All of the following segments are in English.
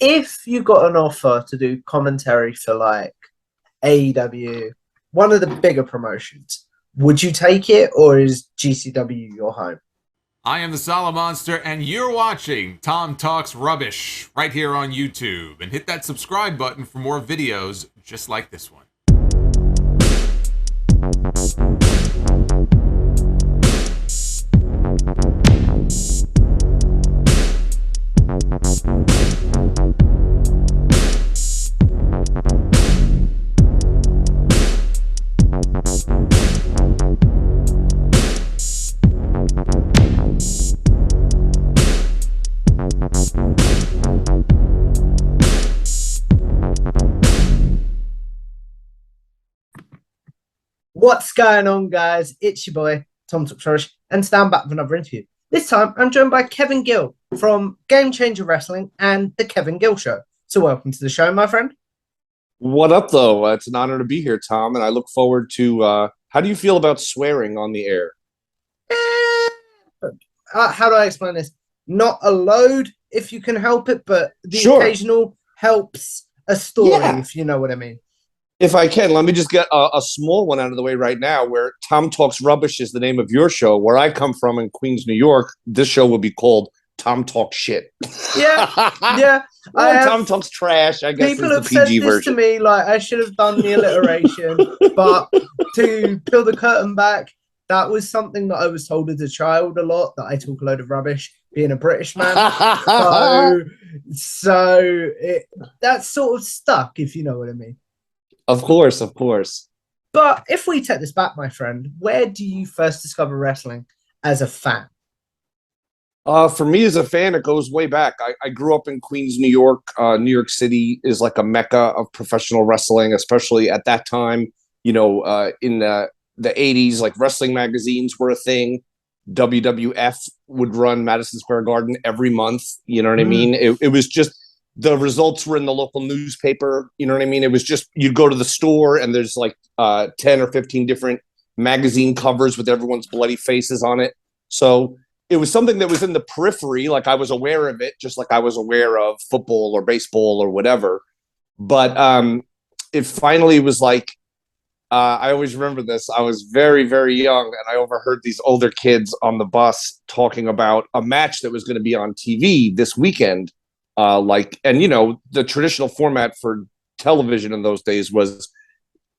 if you got an offer to do commentary for like AEW, one of the bigger promotions, would you take it, or is GCW your home? I am the Solid Monster, and you're watching Tom Talks Rubbish right here on YouTube. And hit that subscribe button for more videos just like this one. What's going on, guys? It's your boy, Tom Tuxorish, and stand back with another interview. This time, I'm joined by Kevin Gill from Game Changer Wrestling and The Kevin Gill Show. So welcome to the show, my friend. What up, though? It's an honor to be here, Tom, and I look forward to how do you feel about swearing on the air? How do I explain this? Not a load, if you can help it, but the Sure. occasional helps a story, if you know what I mean. If I can, let me just get a small one out of the way right now, where Tom Talks Rubbish is the name of your show. Where I come from in Queens, New York, this show would be called Tom Talks Shit. Yeah. Tom Talks Trash, I guess, people is have the PG said this version. to me, like I should have done the alliteration, but to peel the curtain back, that was something that I was told as a child a lot, that I talk a load of rubbish being a British man. That's sort of stuck, if you know what I mean. Of course. But if we take this back, my friend, where do you first discover wrestling as a fan? For me as a fan, it goes way back. I grew up in Queens, New York. New York City is like a mecca of professional wrestling, especially at that time. You know, in the 80s, like wrestling magazines were a thing. WWF would run Madison Square Garden every month. You know what I mean? It was just, the results were in the local newspaper. You know what I mean? It was just, you'd go to the store and there's like 10 or 15 different magazine covers with everyone's bloody faces on it. So it was something that was in the periphery. Like I was aware of it, just like I was aware of football or baseball or whatever. But it finally was like, I always remember this. I was very, very young, and I overheard these older kids on the bus talking about a match that was going to be on TV this weekend. The traditional format for television in those days was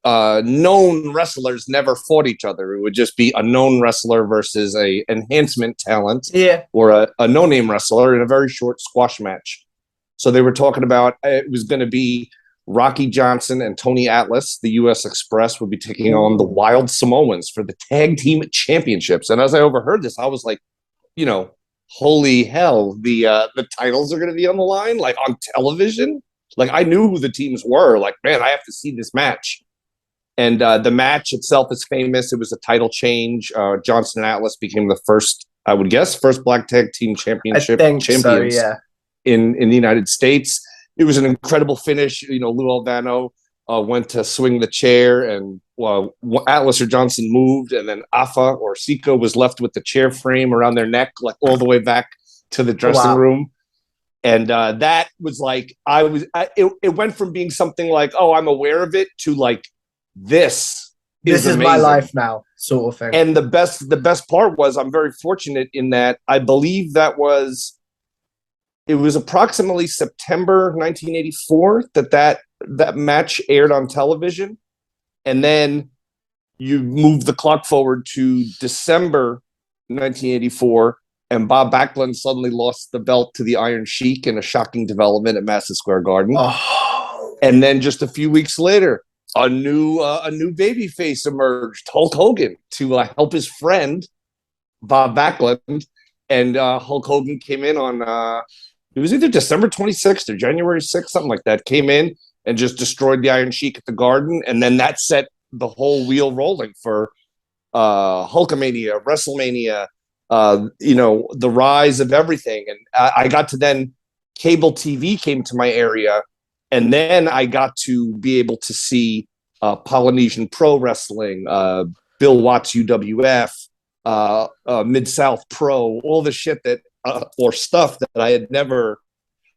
known wrestlers never fought each other. It would just be a known wrestler versus a enhancement talent, or a no-name wrestler in a very short squash match. So they were talking about it was going to be Rocky Johnson and Tony Atlas, the U.S. Express, would be taking on the Wild Samoans for the tag team championships. And as I overheard this, I was like, holy hell, the titles are going to be on the line, like on television. Like I knew who the teams were. Like, man, I have to see this match. And the match itself is famous. It was a title change. Johnson and Atlas became the first, I would guess, first black tag team championship champions in the United States. It was an incredible finish. Lou Albano went to swing the chair, and Atlas or Johnson moved, and then Afa or Sika was left with the chair frame around their neck, like all the way back to the dressing room. And that was like, it went from being something like, oh, I'm aware of it, to like, this is my life now, sort of thing. And the best part was, I'm very fortunate in that I believe it was approximately September 1984 that match aired on television. And then you move the clock forward to December 1984, and Bob Backlund suddenly lost the belt to the Iron Sheik in a shocking development at Madison Square Garden. Oh. And then just a few weeks later, a new babyface emerged, Hulk Hogan, to help his friend Bob Backlund. And Hulk Hogan came in on it was either December 26th or January 6th, something like that, came in and just destroyed the Iron Sheik at the Garden. And then that set the whole wheel rolling for Hulkamania, WrestleMania, the rise of everything. And I got to then, cable TV came to my area, and then I got to be able to see Polynesian Pro Wrestling, Bill Watts UWF, Mid-South Pro, all the shit that or stuff that I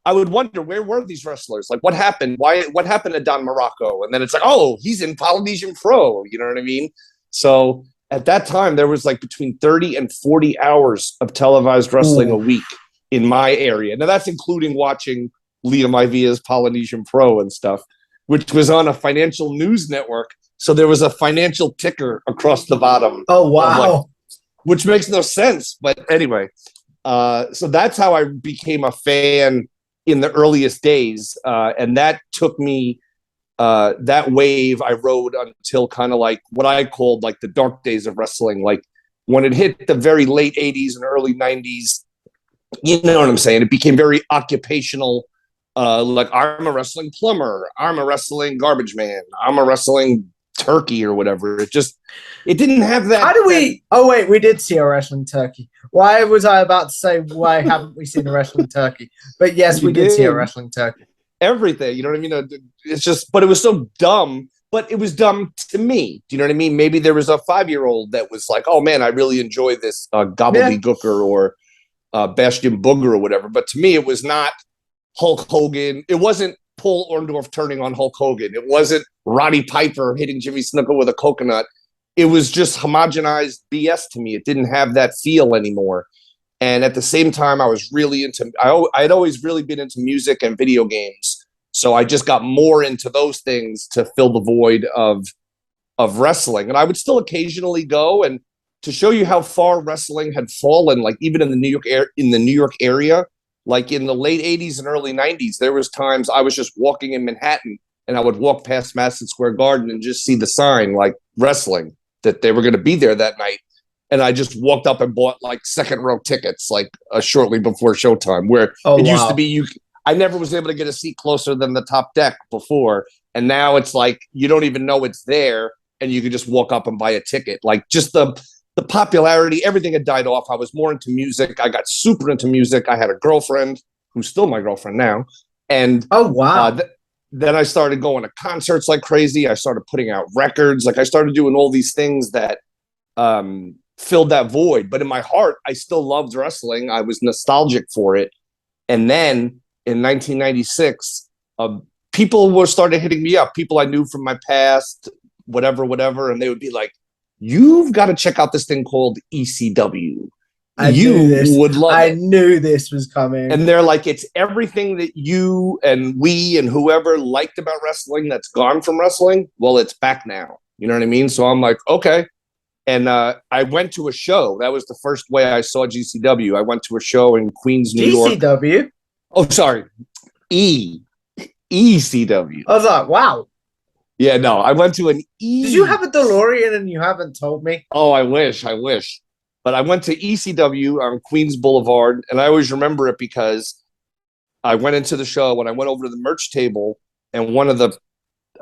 I would wonder, where were these wrestlers? Like, what happened? What happened to Don Morocco? And then it's like, oh, he's in Polynesian Pro. You know what I mean? So at that time, there was like between 30 and 40 hours of televised wrestling a week in my area. Now, that's including watching Liam Ivia's Polynesian Pro and stuff, which was on a financial news network. So there was a financial ticker across the bottom. Oh, wow. Which makes no sense. But anyway, so that's how I became a fan in the earliest days. And that took me, that wave I rode until kind of like what I called like the dark days of wrestling. Like when it hit the very late 80s and early 90s, you know what I'm saying? It became very occupational. Like, I'm a wrestling plumber, I'm a wrestling garbage man, I'm a wrestling turkey or whatever. It didn't have that. How do we? Oh wait, we did see a wrestling turkey. Why was I about to say why haven't we seen a wrestling turkey? But yes, we did see a wrestling turkey. Everything, you know what I mean? It's just, but it was so dumb. But it was dumb to me. Do you know what I mean? Maybe there was a 5-year-old that was like, "Oh man, I really enjoy this gobbledygooker or Bastion Booger or whatever." But to me, it was not Hulk Hogan. It wasn't Paul Orndorff turning on Hulk Hogan. It wasn't Roddy Piper hitting Jimmy Snuka with a coconut. It was just homogenized BS to me. It didn't have that feel anymore. And at the same time, I was really into, I'd always really been into music and video games. So I just got more into those things to fill the void of wrestling. And I would still occasionally go, and to show you how far wrestling had fallen, like even in the New York area, like in the late 80s and early 90s, there was times I was just walking in Manhattan and I would walk past Madison Square Garden and just see the sign like wrestling, that they were going to be there that night. And I just walked up and bought like second row tickets, like shortly before showtime, where used to be, I never was able to get a seat closer than the top deck before. And now it's like, you don't even know it's there and you can just walk up and buy a ticket. Like, just the popularity, everything had died off. I was more into music. I got super into music. I had a girlfriend who's still my girlfriend now. And oh, wow. Then I started going to concerts like crazy. I started putting out records. Like, I started doing all these things that filled that void. But in my heart, I still loved wrestling. I was nostalgic for it. And then in 1996, people started hitting me up. People I knew from my past, whatever. And they would be like, "You've got to check out this thing called ECW. You would love it." I knew this was coming. And they're like, "It's everything that you and we and whoever liked about wrestling that's gone from wrestling. Well, it's back now." You know what I mean? So I'm like, okay. And I went to a show. That was the first way I saw GCW. I went to a show in Queens, New York. GCW? Oh, sorry. ECW. I was like, wow. Yeah, no, I went to an Did you have a DeLorean and you haven't told me? Oh, I wish. But I went to ECW on Queens Boulevard, and I always remember it because I went into the show and I went over to the merch table, and one of the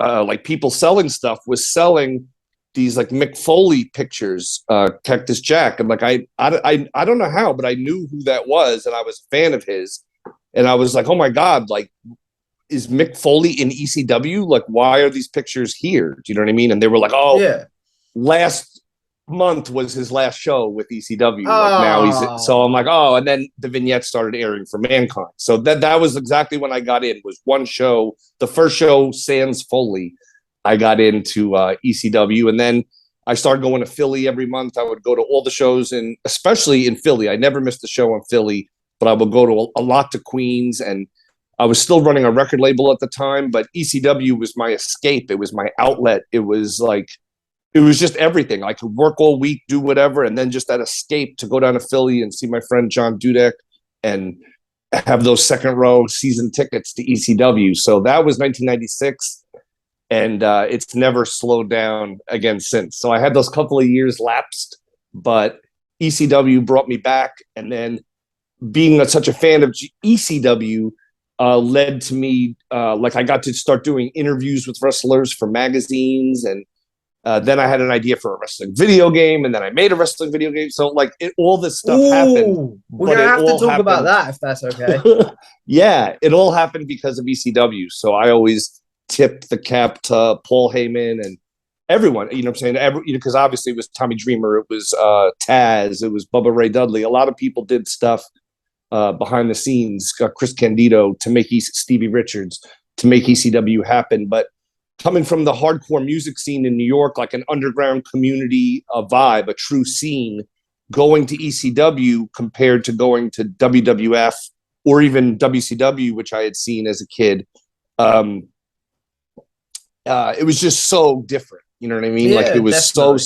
like people selling stuff was selling these like Mick Foley pictures, Cactus Jack. And like, I don't know how, but I knew who that was, and I was a fan of his. And I was like, oh my God, like, is Mick Foley in ECW? Like, why are these pictures here? Do you know what I mean? And they were like, oh, yeah, last month was his last show with ECW. Like, now so I'm like, oh, and then the vignettes started airing for Mankind. So that was exactly when I got in, was one show, the first show, sans Foley. I got into ECW, and then I started going to Philly every month. I would go to all the shows, and especially in Philly. I never missed a show in Philly, but I would go to a lot to Queens, and I was still running a record label at the time, but ECW was my escape. It was my outlet. It was like, it was just everything. I could work all week, do whatever, and then just that escape to go down to Philly and see my friend John Dudek and have those second row season tickets to ECW. So that was 1996. And it's never slowed down again since. So I had those couple of years lapsed, but ECW brought me back. And then being such a fan of ECW led to me, like, I got to start doing interviews with wrestlers for magazines. And then I had an idea for a wrestling video game. And then I made a wrestling video game. So like, all this stuff happened. We're going to have to talk about that if that's okay. Yeah, it all happened because of ECW. So I always tip the cap to Paul Heyman and everyone, you know what I'm saying? Because obviously it was Tommy Dreamer, it was Taz, it was Bubba Ray Dudley. A lot of people did stuff behind the scenes, Chris Candido to make Stevie Richards to make ECW happen. But coming from the hardcore music scene in New York, like an underground community vibe, a true scene, going to ECW compared to going to WWF or even WCW, which I had seen as a kid, it was just so different. You know what I mean? Yeah, like it was definitely.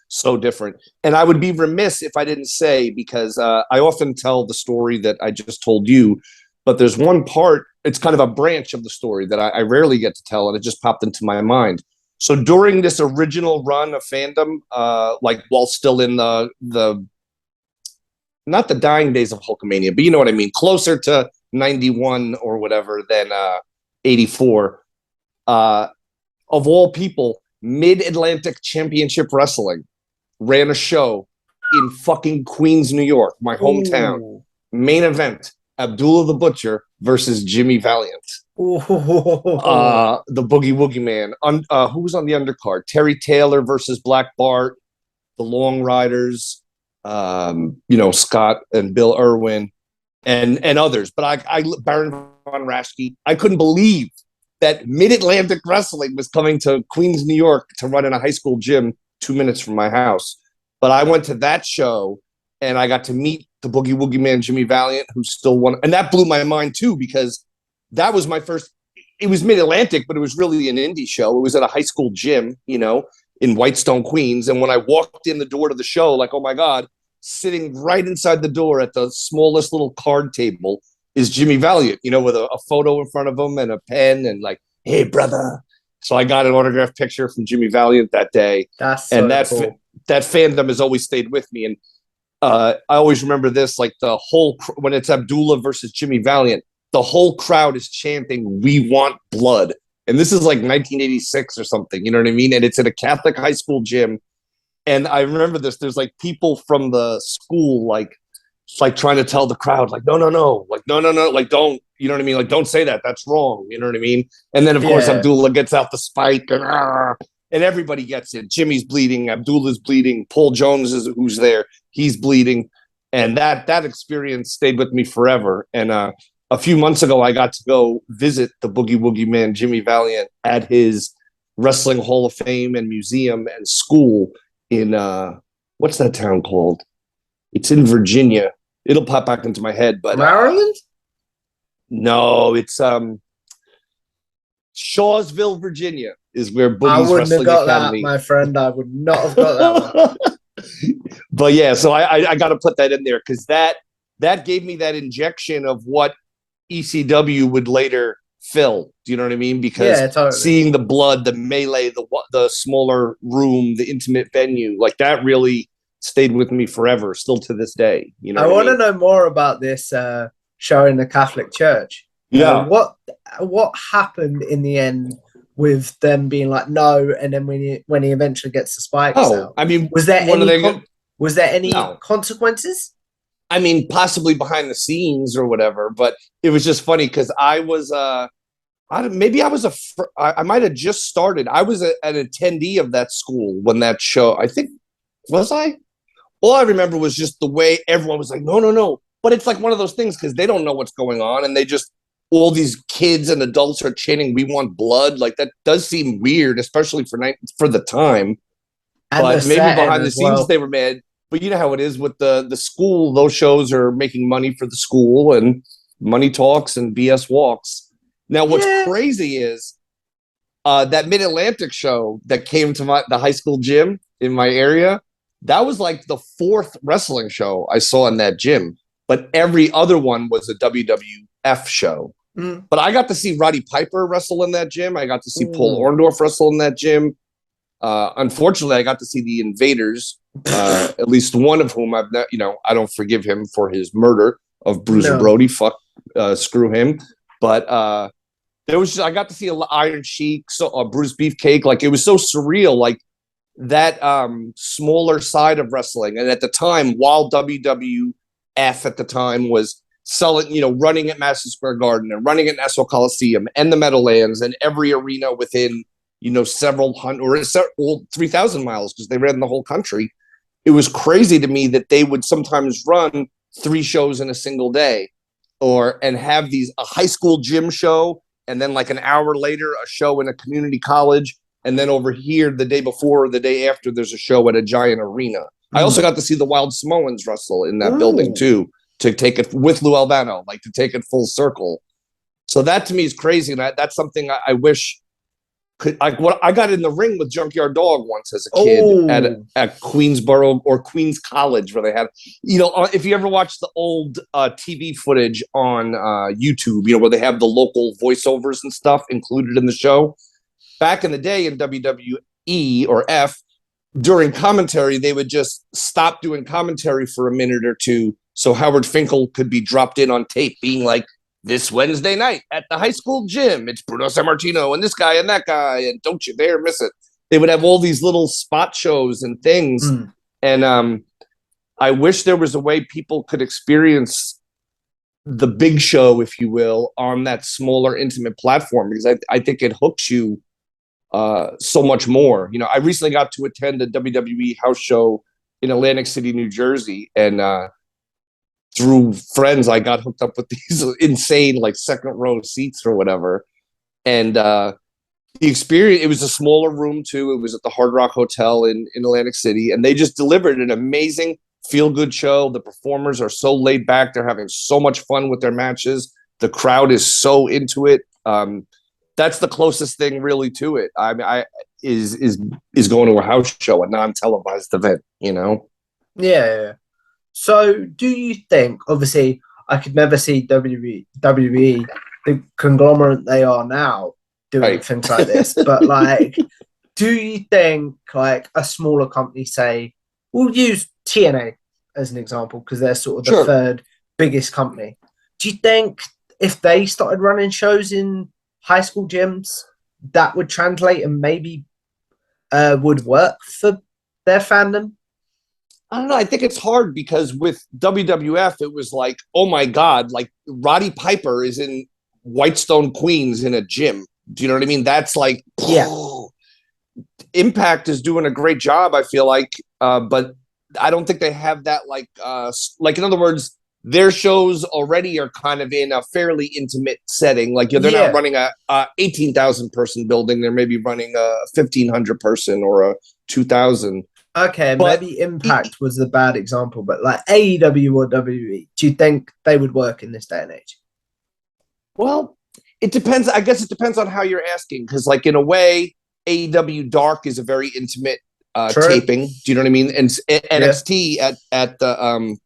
so different. And I would be remiss if I didn't say, because I often tell the story that I just told you, but there's one part, it's kind of a branch of the story that I rarely get to tell, and it just popped into my mind. So during this original run of fandom, like while still in the not the dying days of Hulkamania, but you know what I mean, closer to 91 or whatever than 84, of all people, Mid-Atlantic Championship Wrestling ran a show in fucking Queens, New York, my hometown. Ooh. Main event, Abdullah the Butcher versus Jimmy Valiant. Ooh. The Boogie Woogie Man. Who was on the undercard? Terry Taylor versus Black Bart, the Long Riders, Scott and Bill Irwin, and others. But I Baron von Raschke. I couldn't believe that Mid-Atlantic Wrestling was coming to Queens, New York to run in a high school gym 2 minutes from my house. But I went to that show and I got to meet the Boogie Woogie Man, Jimmy Valiant, who's still one. And that blew my mind too, because that was my first, it was Mid-Atlantic, but it was really an indie show. It was at a high school gym, in Whitestone, Queens. And when I walked in the door to the show, like, oh my God, sitting right inside the door at the smallest little card table is Jimmy Valiant, with a photo in front of him and a pen and like, hey, brother. So I got an autographed picture from Jimmy Valiant that day. That's so cool. That fandom has always stayed with me. And I always remember this, like when it's Abdullah versus Jimmy Valiant, the whole crowd is chanting, "We want blood." And this is like 1986 or something, you know what I mean? And it's in a Catholic high school gym. And I remember this, there's like people from the school, like trying to tell the crowd, like, no, like, no, like, don't, you know what I mean? Like, don't say that. That's wrong. You know what I mean? And then, of course, Abdullah gets out the spike and everybody gets it. Jimmy's bleeding. Abdullah's bleeding. Paul Jones who's there. He's bleeding. And that experience stayed with me forever. And a few months ago, I got to go visit the Boogie Woogie Man, Jimmy Valiant, at his Wrestling Hall of Fame and museum and school in, what's that town called? It's in Virginia. It'll pop back into my head, but Maryland? No, it's Shawsville, Virginia, is where Boogie's I wouldn't Wrestling have got Academy. that, my friend. I would not have got that one. But yeah, so I got to put that in there because that gave me that injection of what ECW would later fill. Do you know what I mean? Because totally. Seeing the blood, the melee, the smaller room, the intimate venue, like that really stayed with me forever, still to this day. I want to know more about this show in the Catholic Church. Yeah. What happened in the end with them being like no, and then when he eventually gets the spikes out? I mean, was there any consequences? I mean, possibly behind the scenes or whatever, but it was just funny because I was I might have just started. I was an attendee of that school when that show. I think was I. All I remember was just the way everyone was like, no. But it's like one of those things because they don't know what's going on. And they just, all these kids and adults are chanting, "We want blood." Like that does seem weird, especially for the time. And but maybe behind the scenes they were mad. But you know how it is with the school. Those shows are making money for the school and money talks and BS walks. Now, what's crazy is that Mid-Atlantic show that came to the high school gym in my area. That was like the fourth wrestling show I saw in that gym, but every other one was a WWF show. Mm. But I got to see Roddy Piper wrestle in that gym. I got to see Paul Orndorff wrestle in that gym. Unfortunately, I got to see the Invaders, at least one of whom I've not, I don't forgive him for his murder of Bruiser Brody. Fuck, screw him. But I got to see Iron Sheik, Bruce Beefcake. Like it was so surreal. Like that smaller side of wrestling. And at the time, while WWF at the time was selling, running at Madison Square Garden and running at Nassau Coliseum and the Meadowlands and every arena within, several hundred or 3,000 miles because they ran the whole country. It was crazy to me that they would sometimes run 3 shows in a single day, and have a high school gym show, and then like an hour later a show in a community college, and then over here the day before or the day after there's a show at a giant arena. I also got to see the Wild Samoans wrestle in that building too, to take it with Lou Albano, like to take it full circle. So that to me is crazy, and that's something I wish could. Like, what I got in the ring with Junkyard Dog once as a kid at Queensboro or Queens College, where they had, if you ever watch the old TV footage on YouTube, where they have the local voiceovers and stuff included in the show. Back in the day in WWE or F, during commentary, they would just stop doing commentary for a minute or two so Howard Finkel could be dropped in on tape being like, this Wednesday night at the high school gym, it's Bruno Sammartino and this guy and that guy, and don't you dare miss it. They would have all these little spot shows and things. And I wish there was a way people could experience the big show, if you will, on that smaller, intimate platform, because I think it hooks you so much more. I recently got to attend a WWE house show in Atlantic City, New Jersey, and through friends, I got hooked up with these insane, like, second row seats or whatever. And the experience, it was a smaller room too. It was at the Hard Rock Hotel in Atlantic City, and they just delivered an amazing feel-good show. The performers are so laid back. They're having so much fun with their matches. The crowd is so into it. That's the closest thing really to it. I mean, is going to a house show, a non-televised event, Yeah. So do you think, obviously, I could never see WWE, the conglomerate they are now, doing things like this, but like, do you think like a smaller company, say, we'll use TNA as an example because they're sort of the third biggest company. Do you think if they started running shows in high school gyms, that would translate and maybe would work for their fandom? I don't know. I think it's hard because with WWF, it was like, oh my God, like Roddy Piper is in Whitestone, Queens in a gym. Do you know what I mean? That's like, Impact is doing a great job, I feel like, but I don't think they have that like in other words, their shows already are kind of in a fairly intimate setting. Like they're not running a 18,000 person building. They're maybe running a 1,500 person or a 2,000. Okay, but maybe Impact was the bad example, but like AEW or WWE, do you think they would work in this day and age? Well, it depends. I guess it depends on how you're asking, because like in a way, AEW Dark is a very intimate taping. Do you know what I mean? And NXT at the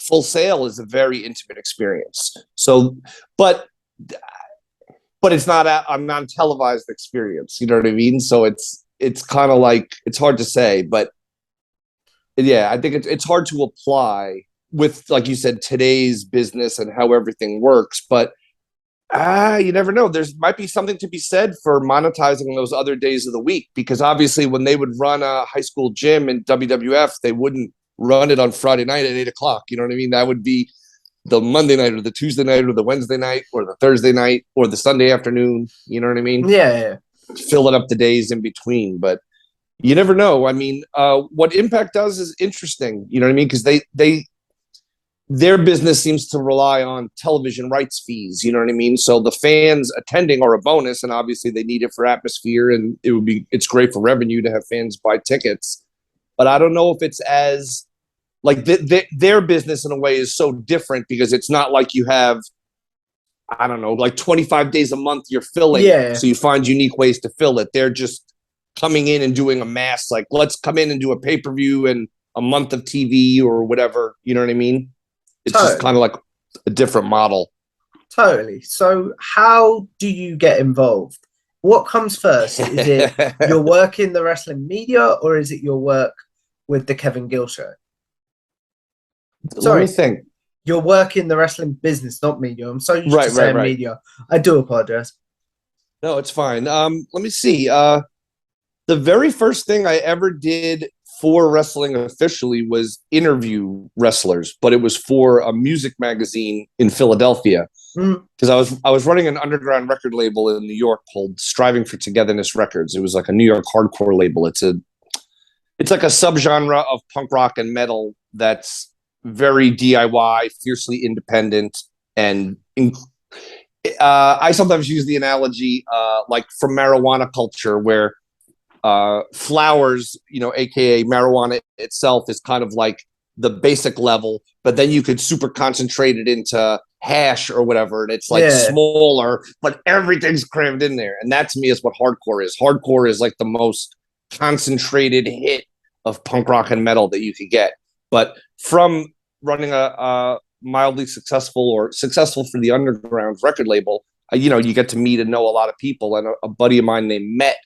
Full Sail is a very intimate experience. So, but it's not a non-televised experience. You know what I mean? So it's kind of like, it's hard to say, but yeah, I think it's hard to apply with, like you said, today's business and how everything works. But you never know. There might be something to be said for monetizing those other days of the week, because obviously when they would run a high school gym in WWF, they wouldn't run it on Friday night at 8:00. You know what I mean? That would be the Monday night or the Tuesday night or the Wednesday night or the Thursday night or the Sunday afternoon. You know what I mean? Yeah. Filling up the days in between. But you never know. I mean, what Impact does is interesting. You know what I mean? Because their business seems to rely on television rights fees. You know what I mean? So the fans attending are a bonus, and obviously they need it for atmosphere, and it's great for revenue to have fans buy tickets. But I don't know if it's as like their business in a way is so different, because it's not like you have, I don't know, like 25 days a month you're filling. Yeah. So you find unique ways to fill it. They're just coming in and doing a mass, like, let's come in and do a pay-per-view and a month of TV or whatever. You know what I mean? It's just kind of like a different model. Totally. So how do you get involved? What comes first? Is it your work in the wrestling media, or is it your work with the Kevin Gill show? Sorry, let me think. Your work in the wrestling business, not media. I'm so used to saying media. I do apologize. No, it's fine. Let me see. The very first thing I ever did for wrestling officially was interview wrestlers, but it was for a music magazine in Philadelphia, because I was running an underground record label in New York called Striving for Togetherness Records. It was like a New York hardcore label. It's like a subgenre of punk rock and metal that's very DIY, fiercely independent, and I sometimes use the analogy like from marijuana culture, where flowers, aka marijuana itself, is kind of like the basic level, but then you could super concentrate it into hash or whatever, and it's like smaller, but everything's crammed in there. And that to me is what hardcore is. Hardcore is like the most concentrated hit of punk rock and metal that you could get. But from running a mildly successful or successful for the underground record label, you get to meet and know a lot of people. And a buddy of mine named Met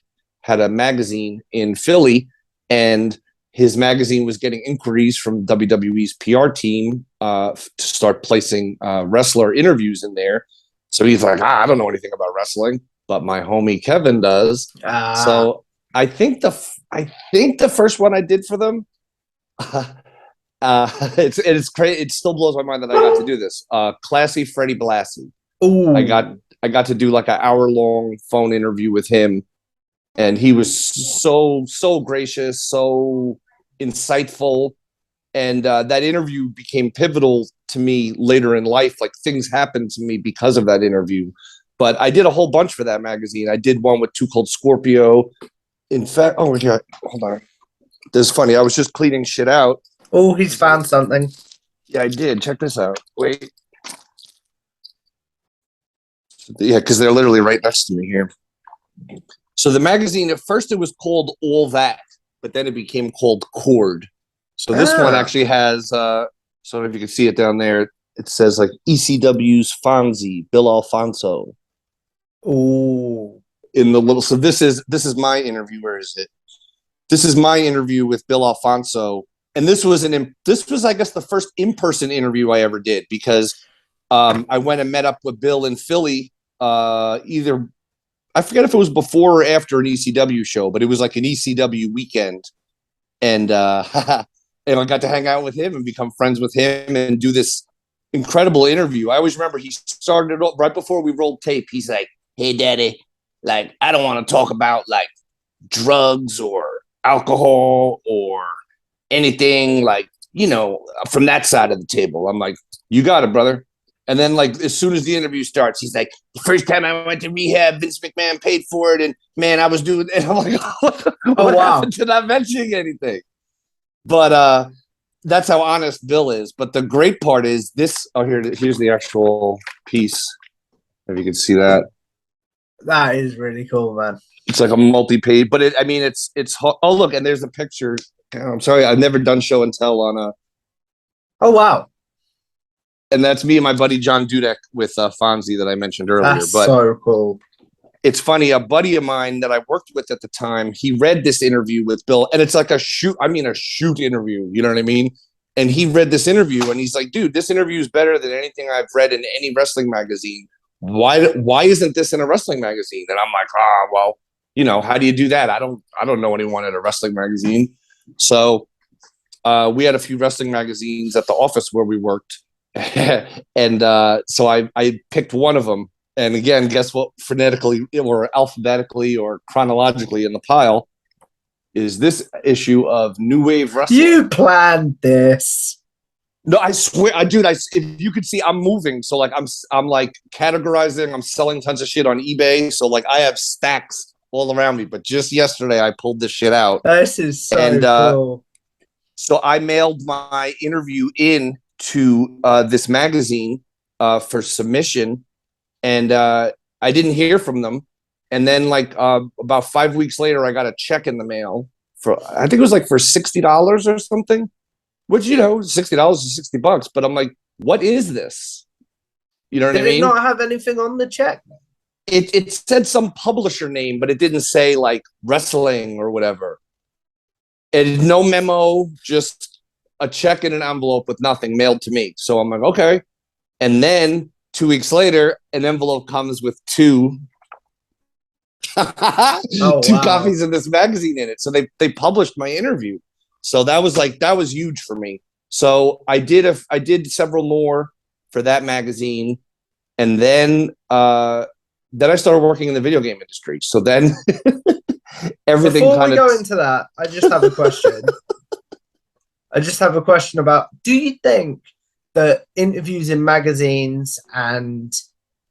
had a magazine in Philly, and his magazine was getting inquiries from WWE's PR team to start placing wrestler interviews in there. So he's like, I don't know anything about wrestling, but my homie Kevin does. So I think the first one I did for them, it's crazy. It still blows my mind that I got to do this. Classy Freddie Blassie. Ooh. I got to do like an hour-long phone interview with him, and he was so gracious, so insightful, and that interview became pivotal to me later in life. Like, things happened to me because of that interview. But I did a whole bunch for that magazine. I did one with Too Cold Scorpio. In fact, hold on. This is funny. I was just cleaning shit out. Oh, he's found something. Yeah, I did. Check this out. Wait. Yeah, because they're literally right next to me here. So the magazine, at first it was called All That, but then it became called Chord. So this one actually has, so I don't know if you can see it down there. It says like ECW's Fonzie, Bill Alfonso. Oh. In the little, so this is my interview. Where is it? This is my interview with Bill Alfonso. And this was I guess the first in-person interview I ever did, because I went and met up with Bill in Philly. Either I forget if it was before or after an ECW show, but it was like an ECW weekend, and and I got to hang out with him and become friends with him and do this incredible interview. I always remember he started off right before we rolled tape. He's like, "Hey, Daddy, like I don't want to talk about like drugs or alcohol or anything like, from that side of the table." I'm like, "You got it, brother." And then, like, as soon as the interview starts, he's like, "The first time I went to rehab, Vince McMahon paid for it, and man, I was doing." And I'm like, "What happened to not mentioning anything?" But that's how honest Bill is. But the great part is this. Oh, here's the actual piece. If you can see that. That is really cool, man. It's like a multi-page, but it's. Oh, look, and there's a picture. I'm sorry, I've never done show and tell on a. Oh, wow. And that's me and my buddy John Dudek with Fonzie that I mentioned earlier. That's so cool. It's funny, a buddy of mine that I worked with at the time, he read this interview with Bill, and it's like a shoot interview, you know what I mean? And he read this interview, and he's like, "Dude, this interview is better than anything I've read in any wrestling magazine. Why isn't this in a wrestling magazine?" And I'm like, well, how do you do that? I don't know anyone at a wrestling magazine. So we had a few wrestling magazines at the office where we worked. And so I picked one of them. And again, guess what? Phonetically or alphabetically or chronologically in the pile is this issue of New Wave Wrestling. You planned this. No, I swear, if you could see, I'm moving. So like, I'm like categorizing. I'm selling tons of shit on eBay. So like, I have stacks all around me. But just yesterday, I pulled this shit out. This is so cool. So I mailed my interview in to this magazine for submission, and I didn't hear from them. And then like about 5 weeks later, I got a check in the mail for, I think it was like for $60 or something, which, $60 is $60. But I'm like, what is this? You know what I mean? Did it not have anything on the check? It said some publisher name, but it didn't say like wrestling or whatever. And no memo, just a check in an envelope with nothing mailed to me. So I'm like, okay. And then 2 weeks later, an envelope comes with two copies of this magazine in it. So they published my interview. So that was huge for me. So I did several more for that magazine, and then I started working in the video game industry. So then everything. Before we go into that, I just have a question. I just have a question about, do you think that interviews in magazines are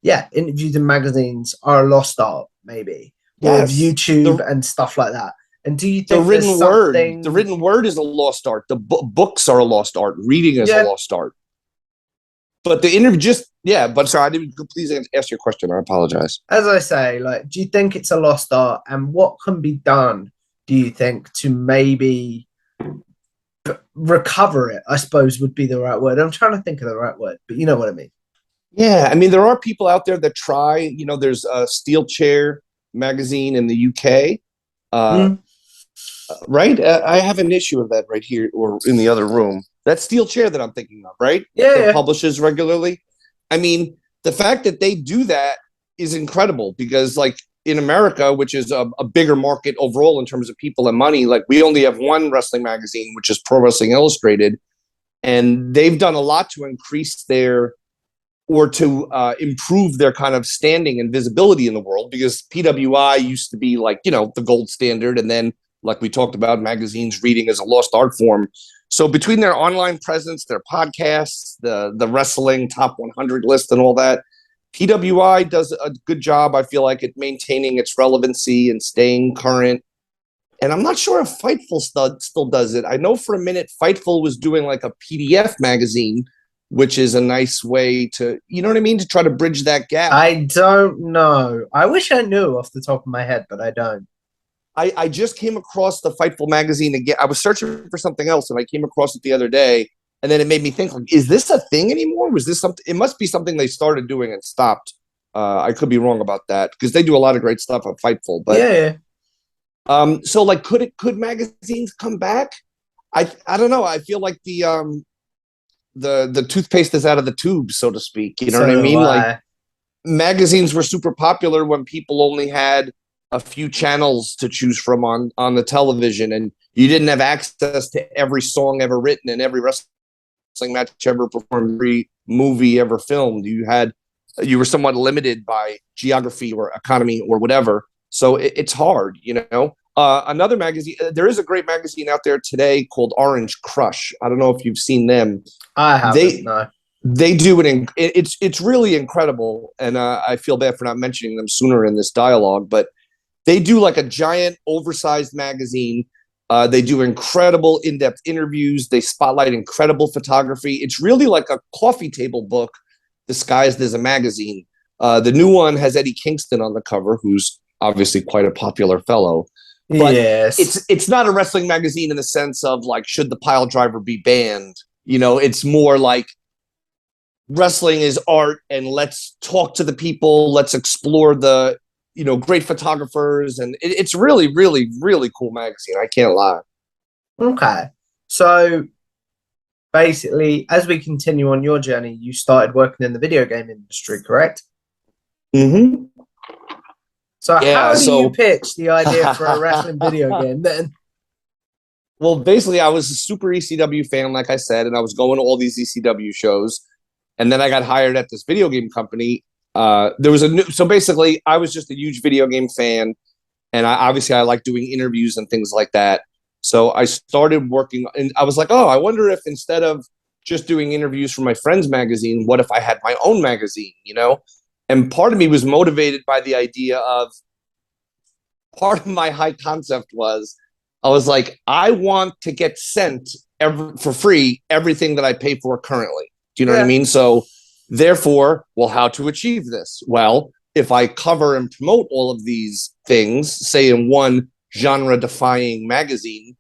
a lost art, maybe, more of Yes. YouTube and stuff like that? And do you The think there's something? the written word is a lost art. The books are a lost art. Reading is a Yeah, lost art. But the interview but sorry, I didn't please ask your question. I apologize. as I say, like, do you think it's a lost art? And what can be done, do you think, to maybe recover it? I suppose would be the right word. I'm trying to think of the right word, but you know what I mean. Yeah, I mean, there are people out there that try. You know, there's a Steel Chair magazine in the UK, Mm. right? I have an issue of that right here or in the other room. That Steel Chair that I'm thinking of, right? Yeah, That yeah. publishes regularly. I mean, the fact that they do that is incredible because, like, in America, which is a bigger market overall in terms of people and money, like, we only have one wrestling magazine, which is Pro Wrestling Illustrated, and they've done a lot to increase their or to improve their kind of standing and visibility in the world because PWI used to be like, you know, the gold standard. And then, like we talked about, magazines reading as a lost art form. So between their online presence, their podcasts, the wrestling top 100 list and all that, PWI does a good job, I feel like, at maintaining its relevancy and staying current. And I'm not sure if Fightful still does it. I know for a minute Fightful was doing like a PDF magazine, which is a nice way to, you know what I mean, to try to bridge that gap. I don't know. I wish I knew off the top of my head, but I don't. I just came across the Fightful magazine again. I was searching for something else and I came across it the other day. And then it made me think, like, is this a thing anymore? Was this something? It must be something they started doing and stopped. I could be wrong about that because they do a lot of great stuff at Fightful. But yeah. so like, could magazines come back? I don't know. I feel like the toothpaste is out of the tube, so to speak. You know what I mean? Like, magazines were super popular when people only had a few channels to choose from on the television, and you didn't have access to every song ever written and every wrestling match ever performed, every movie ever filmed. You were somewhat limited by geography or economy or whatever. So it's hard, you know. Another magazine, there is a great magazine out there today called Orange Crush. I don't know if you've seen them. I haven't. No. They do it. It's really incredible, and I feel bad for not mentioning them sooner in this dialogue. But they do like a giant, oversized magazine. They do incredible in-depth interviews. They spotlight incredible photography. It's really like a coffee table book disguised as a magazine. The new one has Eddie Kingston on the cover, who's obviously quite a popular fellow. But yes, it's not a wrestling magazine in the sense of like, should the pile driver be banned? You know, it's more like wrestling is art, and let's talk to the people. Let's explore the, you know, great photographers, and it's really, really, really cool magazine. I can't lie. Okay, so basically, as we continue on your journey, you started working in the video game industry, correct? Mm-hmm. So how do you pitch the idea for a wrestling video game then? Well, basically, I was a super ECW fan, like I said, and I was going to all these ECW shows. And then I got hired at this video game company. So basically, I was just a huge video game fan. And I like doing interviews and things like that. So I started working, and I was like, oh, I wonder if instead of just doing interviews for my friend's magazine, what if I had my own magazine, you know? And part of me was motivated by the idea of, part of my high concept was, I was like, I want to get sent for free everything that I pay for currently. Do you know what I mean? So therefore, well, how to achieve this? Well, if I cover and promote all of these things, say in one genre-defying magazine,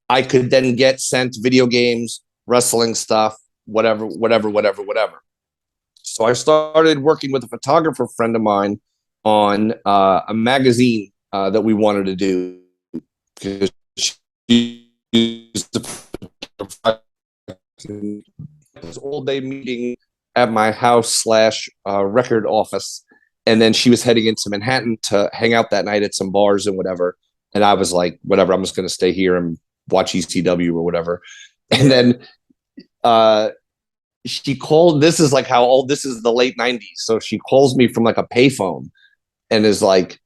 I could then get sent video games, wrestling stuff, whatever. So I started working with a photographer friend of mine on a magazine that we wanted to do, because she used this all-day meeting at my house / record office, and then she was heading into Manhattan to hang out that night at some bars and whatever. And I was like, whatever, I'm just going to stay here and watch ECW or whatever. And then she called. This is like how old this is, the late 90s. So she calls me from like a payphone and is like,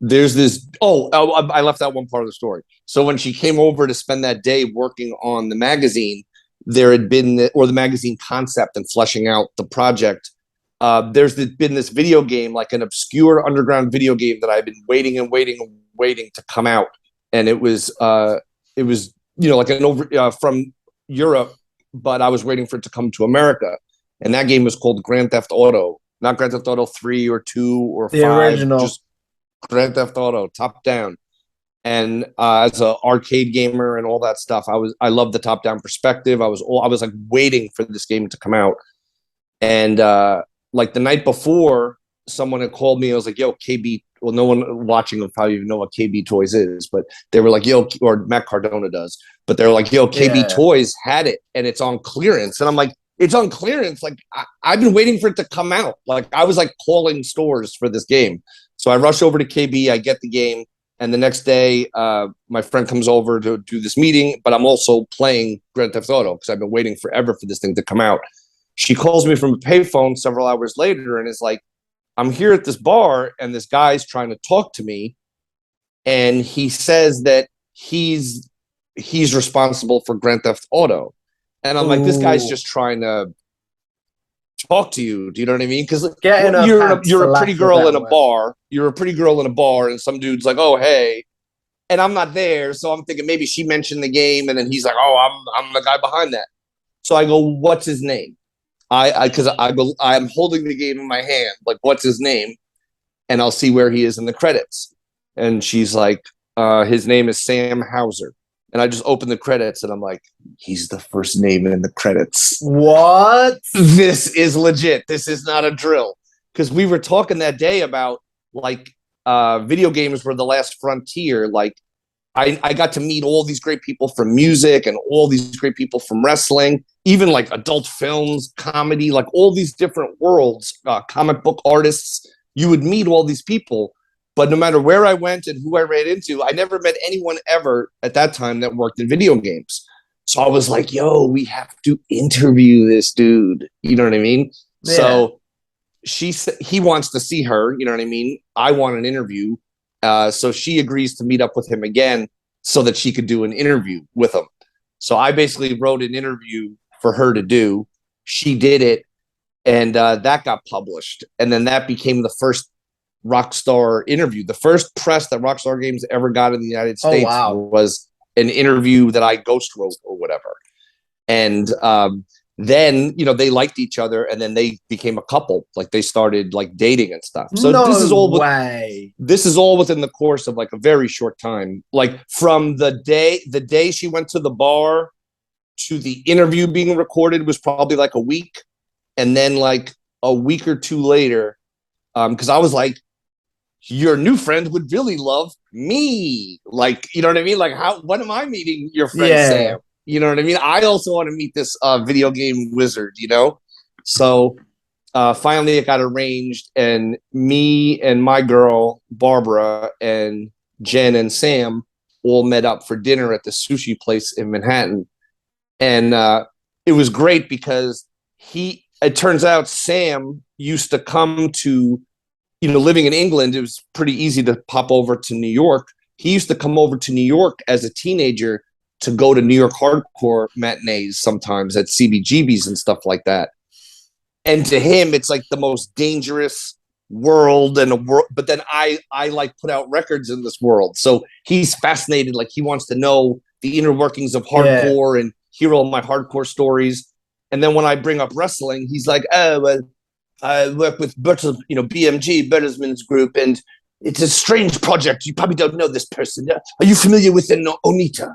there's this. I left out one part of the story. So when she came over to spend that day working on the magazine, there had been the magazine concept and fleshing out the project. Been this video game, like an obscure underground video game that I've been waiting to come out, and it was like an over from Europe, but I was waiting for it to come to America, and that game was called Grand Theft Auto, not Grand Theft Auto 3 or 2 or The 5, original. just Grand Theft Auto, top down. And as an arcade gamer and all that stuff, I loved the top down perspective. I was like waiting for this game to come out, and like the night before, someone had called me. I was like, "Yo, KB." Well, no one watching will probably even know what KB Toys is, but they were like, "Yo," or Matt Cardona does, but they're like, "Yo, KB Toys had it, and it's on clearance." And I'm like, "It's on clearance? Like I've been waiting for it to come out." Like I was like calling stores for this game. So I rush over to KB. I get the game, and the next day, my friend comes over to do this meeting. But I'm also playing Grand Theft Auto because I've been waiting forever for this thing to come out. She calls me from a payphone several hours later and is like, I'm here at this bar and this guy's trying to talk to me. And he says that he's responsible for Grand Theft Auto. And I'm like, this guy's just trying to talk to you. Do you know what I mean? Because you're a pretty girl in a bar. You're a pretty girl in a bar and some dude's like, oh, hey. And I'm not there. So I'm thinking maybe she mentioned the game. And then he's like, oh, I'm the guy behind that. So I go, what's his name? Because I'm holding the game in my hand, like, what's his name? And I'll see where he is in the credits. And she's like, his name is Sam Hauser. And I just open the credits and I'm like, he's the first name in the credits. What? This is legit. This is not a drill. Because we were talking that day about like video games were the last frontier. Like I got to meet all these great people from music and all these great people from wrestling, even like adult films, comedy, like all these different worlds, comic book artists. You would meet all these people, but no matter where I went and who I ran into, I never met anyone ever at that time that worked in video games. So I was like, yo, we have to interview this dude. You know what I mean? Yeah. So he wants to see her. You know what I mean? I want an interview. So she agrees to meet up with him again so that she could do an interview with him. So I basically wrote an interview for her to do. She did it, and that got published. And then that became the first Rockstar interview. The first press that Rockstar Games ever got in the United States was an interview that I ghost wrote or whatever. And then, they liked each other, and then they became a couple. Like they started like dating and stuff. So this is all within the course of like a very short time. Like from the day she went to the bar to the interview being recorded was probably like a week. And then like a week or two later, because I was like, your new friend would really love me. Like, you know what I mean? Like when am I meeting your friend Sam? You know what I mean? I also want to meet this video game wizard, So finally it got arranged, and me and my girl, Barbara, and Jen and Sam all met up for dinner at the sushi place in Manhattan. And it was great because it turns out Sam used to come to, living in England, it was pretty easy to pop over to New York. He used to come over to New York as a teenager to go to New York hardcore matinees sometimes at CBGBs and stuff like that. And to him, it's like the most dangerous world in a world. But then I like put out records in this world. So he's fascinated. Like he wants to know the inner workings of hardcore and hear all my hardcore stories. And then when I bring up wrestling, he's like, oh, well, I work with BMG, Bertelsmann's group, and it's a strange project. You probably don't know this person. Are you familiar with Onita?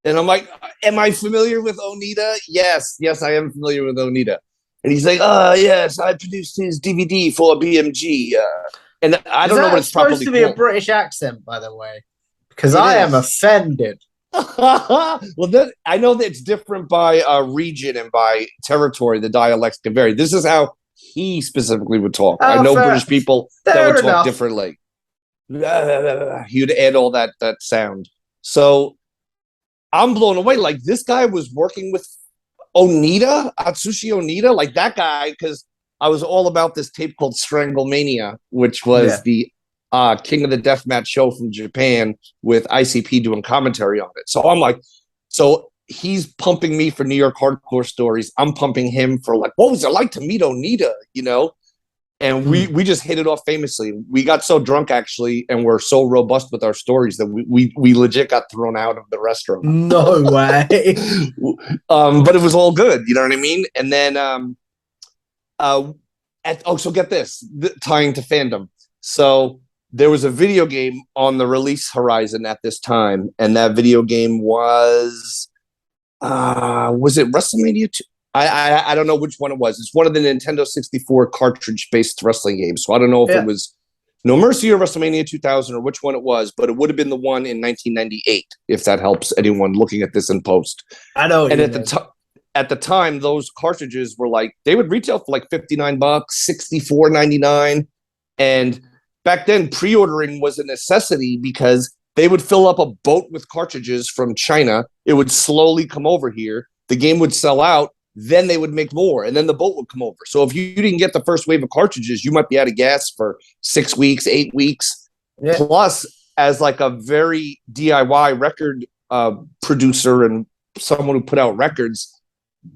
And I'm like, am I familiar with Onita? Yes, I am familiar with Onita. And he's like, yes, I produced his DVD for BMG. And I don't know what it's supposed to be called. A British accent, by the way, because I am offended. Well, I know that it's different by region and by territory. The dialects can vary. This is how he specifically would talk. I know British people that would talk differently. He'd add all that sound. So I'm blown away. Like this guy was working with Onita, Atsushi Onita, like that guy, because I was all about this tape called Stranglemania, which was the King of the Deathmatch show from Japan with ICP doing commentary on it. So I'm like, so he's pumping me for New York hardcore stories. I'm pumping him for like, what was it like to meet Onita, you know? And we just hit it off famously. We got so drunk actually, and we're so robust with our stories that we legit got thrown out of the restaurant. No way. But it was all good, you know what I mean? And then so get this, tying to fandom. So there was a video game on the release horizon at this time, and that video game was it WrestleMania 2? I don't know which one it was. It's one of the Nintendo 64 cartridge-based wrestling games. So I don't know if it was No Mercy or WrestleMania 2000 or which one it was, but it would have been the one in 1998, if that helps anyone looking at this in post. I know. And at the time, those cartridges were like, they would retail for like $59, $64.99. And back then, pre-ordering was a necessity because they would fill up a boat with cartridges from China. It would slowly come over here. The game would sell out. Then they would make more, and then the boat would come over. So if you didn't get the first wave of cartridges, you might be out of gas for 6 weeks, 8 weeks. Yeah. Plus, as like a very DIY record producer and someone who put out records,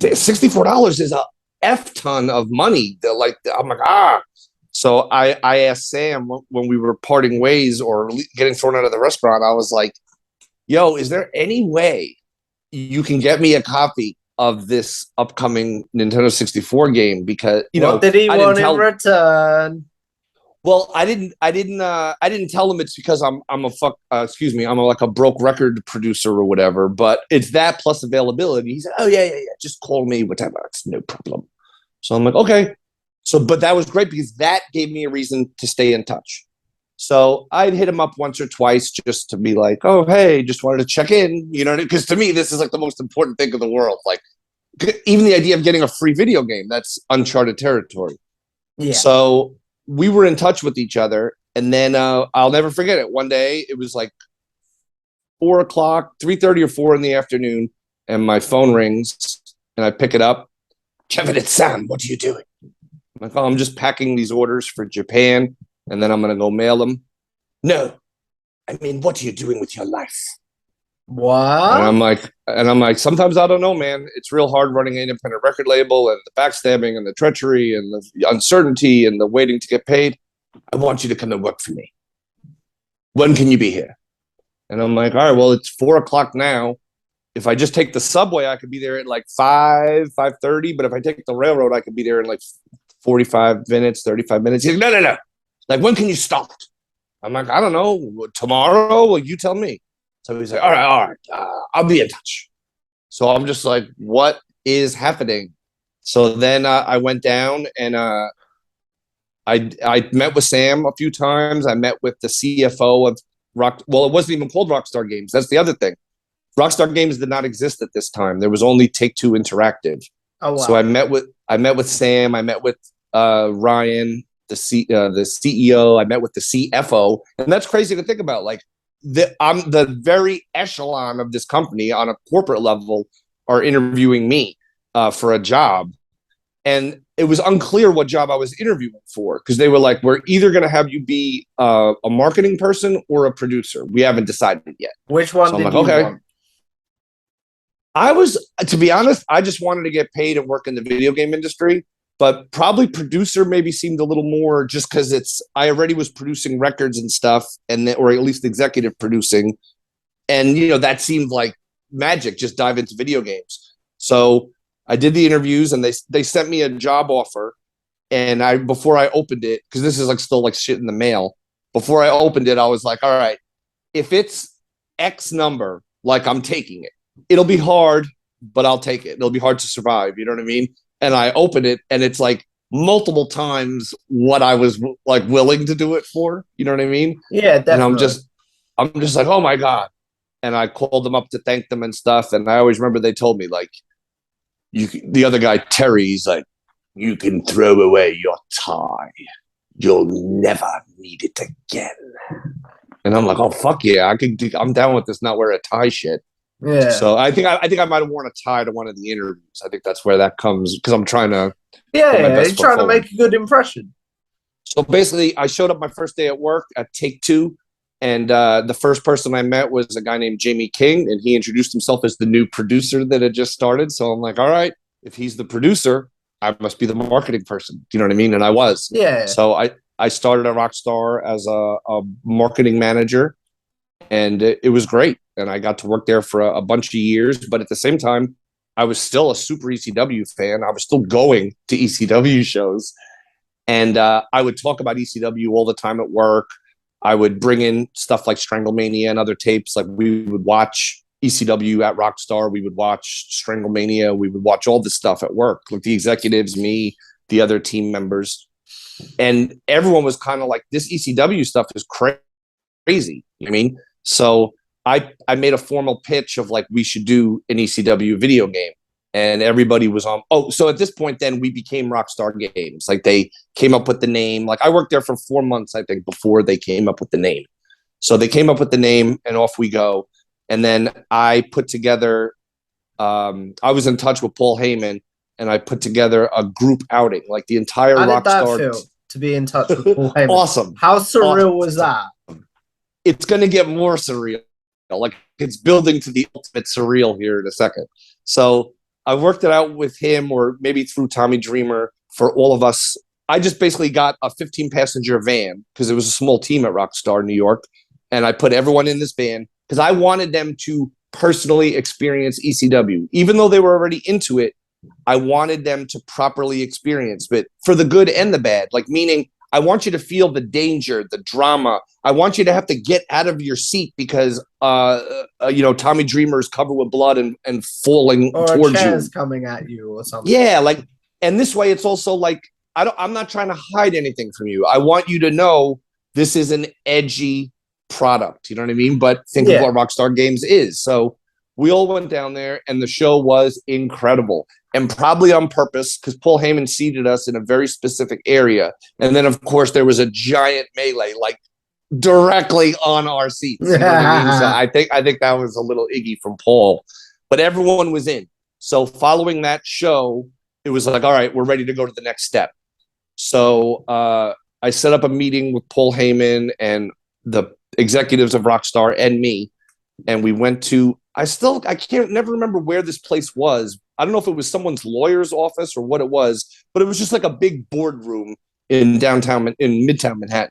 $64 is a F ton of money. Like, I'm like, So I asked Sam when we were parting ways or getting thrown out of the restaurant, I was like, yo, is there any way you can get me a copy of this upcoming Nintendo 64 game? Because what did he want in return? Well, I didn't tell him it's because I'm like a broke record producer or whatever, but it's that plus availability. He said, oh yeah, just call me, whatever, it's no problem. So I'm like, okay. So, but that was great because that gave me a reason to stay in touch. So I'd hit him up once or twice just to be like, oh, hey, just wanted to check in, you know, because to me, this is like the most important thing in the world. Like, even the idea of getting a free video game, that's uncharted territory. Yeah. So we were in touch with each other. And then I'll never forget it. One day, it was like 4 o'clock, 3:30 or 4 in the afternoon, and my phone rings, and I pick it up. Kevin, it's Sam. What are you doing? I'm like, oh, I'm just packing these orders for Japan, and then I'm going to go mail them. No. I mean, what are you doing with your life? What? And I'm like, sometimes I don't know, man. It's real hard running an independent record label and the backstabbing and the treachery and the uncertainty and the waiting to get paid. I want you to come and work for me. When can you be here? And I'm like, all right, well, it's 4 o'clock now. If I just take the subway, I could be there at like 5:30. But if I take the railroad, I could be there in like 45 minutes, 35 minutes. He's like, no. Like, when can you start? I'm like, I don't know. Tomorrow? Well, you tell me. So he's like, all right. I'll be in touch. So I'm just like, what is happening? So then I went down and I met with Sam a few times. I met with the CFO of Rock. Well, it wasn't even called Rockstar Games. That's the other thing. Rockstar Games did not exist at this time. There was only Take-Two Interactive. Oh, wow. So I met with Sam. I met with Ryan, the CEO. I met with the CFO, and that's crazy to think about. Like, I'm the very echelon of this company on a corporate level are interviewing me for a job, and it was unclear what job I was interviewing for because they were like, "We're either going to have you be a marketing person or a producer. We haven't decided yet." Which one? So did I'm like, okay. Want? I was, to be honest, I just wanted to get paid and work in the video game industry, but probably producer maybe seemed a little more just because I already was producing records and stuff, or at least executive producing. And, that seemed like magic, just dive into video games. So I did the interviews and they sent me a job offer. And before I opened it, because this is like still like shit in the mail, before I opened it, I was like, all right, if it's X number, like I'm taking it. It'll be hard, but I'll take it. It'll be hard to survive. You know what I mean? And I open it and it's like multiple times what I was like willing to do it for. You know what I mean? Yeah, definitely. And I'm just like, oh my God. And I called them up to thank them and stuff. And I always remember they told me like, the other guy, Terry's like, you can throw away your tie. You'll never need it again. And I'm like, oh, fuck yeah. I'm down with this not wear a tie shit. Yeah. So I think I might have worn a tie to one of the interviews. I think that's where that comes because I'm trying to. Yeah, you're trying to make a good impression. So basically, I showed up my first day at work at Take Two, and the first person I met was a guy named Jamie King, and he introduced himself as the new producer that had just started. So I'm like, all right, if he's the producer, I must be the marketing person. Do you know what I mean? And I was. Yeah. So I started at Rockstar as a marketing manager, and it was great. And I got to work there for a bunch of years. But at the same time, I was still a super ECW fan. I was still going to ECW shows. And I would talk about ECW all the time at work. I would bring in stuff like Stranglemania and other tapes. Like we would watch ECW at Rockstar. We would watch Stranglemania. We would watch all this stuff at work, like the executives, me, the other team members. And everyone was kind of like, this ECW stuff is crazy. You know what I mean? So I made a formal pitch of like, we should do an ECW video game. And everybody was on. Oh, so at this point, then we became Rockstar Games. Like they came up with the name. Like I worked there for 4 months, I think, before they came up with the name. So they came up with the name, and off we go. And then I put together. I was in touch with Paul Heyman, and I put together a group outing, like the entire How did that Rockstar. feel to be in touch with Paul Heyman? Awesome. How surreal was that? It's going to get more surreal. Like it's building to the ultimate surreal here in a second. So I worked it out with him, or maybe through Tommy Dreamer, for all of us. I just basically got a 15-passenger van because it was a small team at Rockstar New York, and I put everyone in this van because I wanted them to personally experience ECW. Even though they were already into it, I wanted them to properly experience it for the good and the bad. Like, meaning, I want you to feel the danger, the drama. I want you to have to get out of your seat because, Tommy Dreamer is covered with blood and falling or towards a chair's you. coming at you or something. Yeah, like, and this way, it's also like I'm not trying to hide anything from you. I want you to know this is an edgy product. You know what I mean? But think of what Rockstar Games is. So we all went down there, and the show was incredible. And probably on purpose, because Paul Heyman seated us in a very specific area. And then, of course, there was a giant melee, like directly on our seats. You know what I mean? So I think that was a little iggy from Paul. But everyone was in. So following that show, it was like, all right, we're ready to go to the next step. So I set up a meeting with Paul Heyman and the executives of Rockstar and me. And we went to, I can't never remember where this place was. I don't know if it was someone's lawyer's office or what it was, but it was just like a big boardroom in Midtown Manhattan.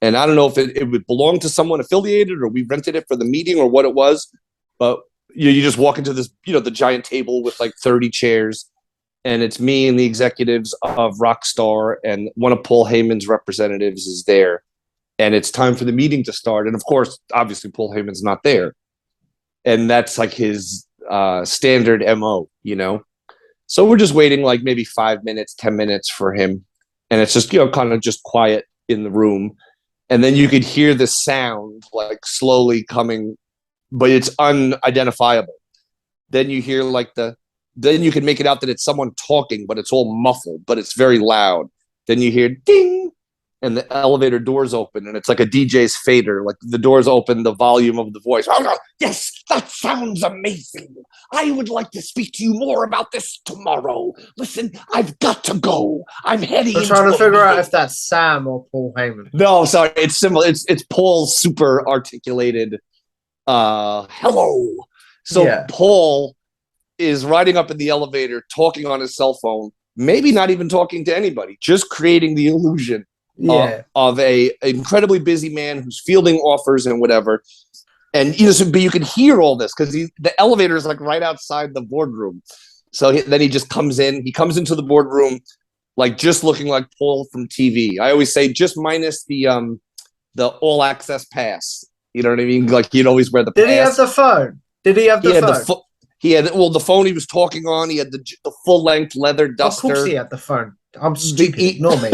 And I don't know if it would belong to someone affiliated or we rented it for the meeting or what it was. But you just walk into this, the giant table with like 30 chairs. And it's me and the executives of Rockstar, and one of Paul Heyman's representatives is there. And it's time for the meeting to start. And of course, obviously, Paul Heyman's not there. And that's like his standard MO, So we're just waiting like maybe 5 minutes, 10 minutes for him. And it's just, kind of just quiet in the room. And then you could hear the sound like slowly coming, but it's unidentifiable. Then you hear like then you can make it out that it's someone talking, but it's all muffled, but it's very loud. Then you hear ding, and the elevator doors open, and it's like a DJ's fader. Like the doors open, the volume of the voice. Oh, no, yes, that sounds amazing. I would like to speak to you more about this tomorrow. Listen, I've got to go. I'm heading. I'm trying to figure out if that's Sam or Paul Heyman. No, sorry, it's similar. It's Paul's super articulated. Hello. So Paul is riding up in the elevator, talking on his cell phone, maybe not even talking to anybody, just creating the illusion of a incredibly busy man who's fielding offers and whatever. And but you can hear all this because the elevator is like right outside the boardroom. So then he just comes in. He comes into the boardroom, like just looking like Paul from TV. I always say just minus the all access pass. You know what I mean? Like you'd always wear the pass. Did he have the phone? Did he have the phone? He had the phone he was talking on. He had the full length leather duster. Of course he had the phone. I'm stupid. Ignore me.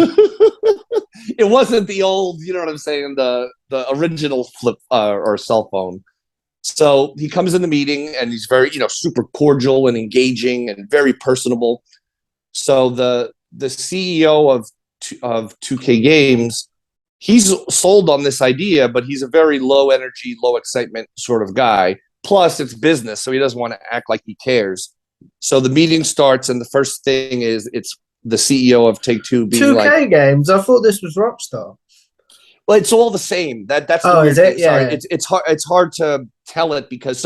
It wasn't the old, you know what I'm saying, the original flip or cell phone. So he comes in the meeting and he's very, super cordial and engaging and very personable. So the CEO of 2K Games, he's sold on this idea, but he's a very low energy, low excitement sort of guy. Plus, it's business, so he doesn't want to act like he cares. So the meeting starts, and the first thing is it's the CEO of Take-Two being 2K games. I thought this was Rockstar. Well, it's all the same. That's the weird is it? thing. Sorry, Yeah. it's hard to tell it because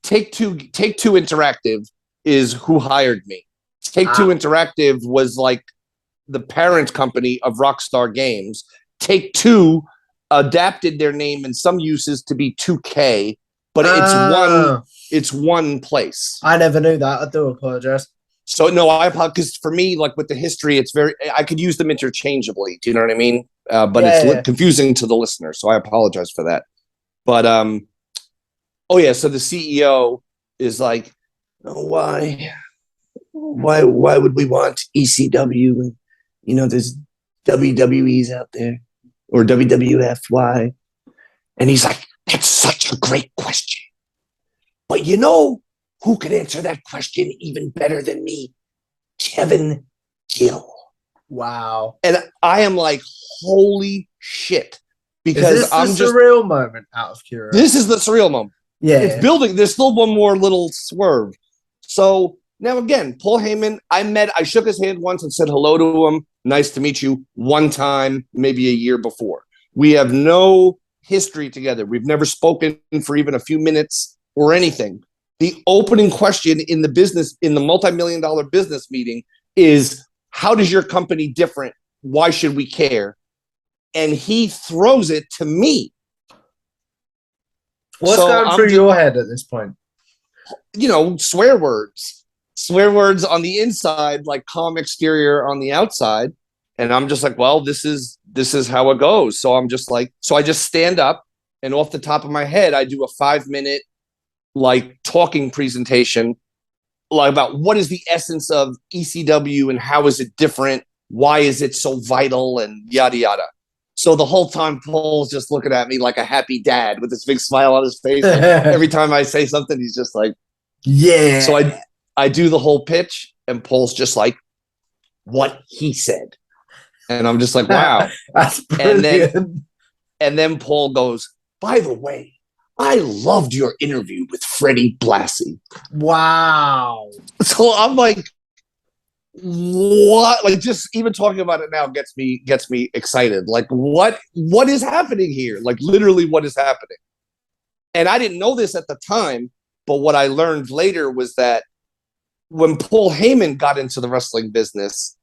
Take-Two Interactive is who hired me. Take-Two Interactive was like the parent company of Rockstar Games. Take-Two adapted their name in some uses to be 2K, but it's one place. I never knew that. I do apologize. So no, I apologize because for me, like with the history, I could use them interchangeably. Do you know what I mean? But it's confusing to the listener, so I apologize for that. But so the CEO is like, oh, why would we want ECW? You know, there's WWEs out there or WWF. Why? And he's like, that's such a great question. But you know who can answer that question even better than me? Kevin Gill. Wow. And I am like, holy shit. Because is this the surreal moment out of curiosity? This is the surreal moment. Yeah. It's building. There's still one more little swerve. So now again, Paul Heyman, I shook his hand once and said hello to him. Nice to meet you one time, maybe a year before. We have no history together. We've never spoken for even a few minutes or anything. The opening question in the multi-million-dollar business meeting is, how does your company different? Why should we care? And he throws it to me. What's going through your head at this point? You know, swear words on the inside, like calm exterior on the outside. And I'm just like, well, this is how it goes. So I'm just like, I just stand up and off the top of my head, I do a 5-minute like talking presentation like about what is the essence of ECW and how is it different? Why is it so vital and yada yada. So the whole time Paul's just looking at me like a happy dad with this big smile on his face. Every time I say something, he's just like, yeah. So I do the whole pitch and Paul's just like, what he said. And I'm just like, wow. That's brilliant. And then Paul goes, by the way, I loved your interview with Freddie Blassie. Wow. So I'm like, what? Like, just even talking about it now gets me excited. Like, what is happening here? Like, literally, what is happening? And I didn't know this at the time, but what I learned later was that when Paul Heyman got into the wrestling business,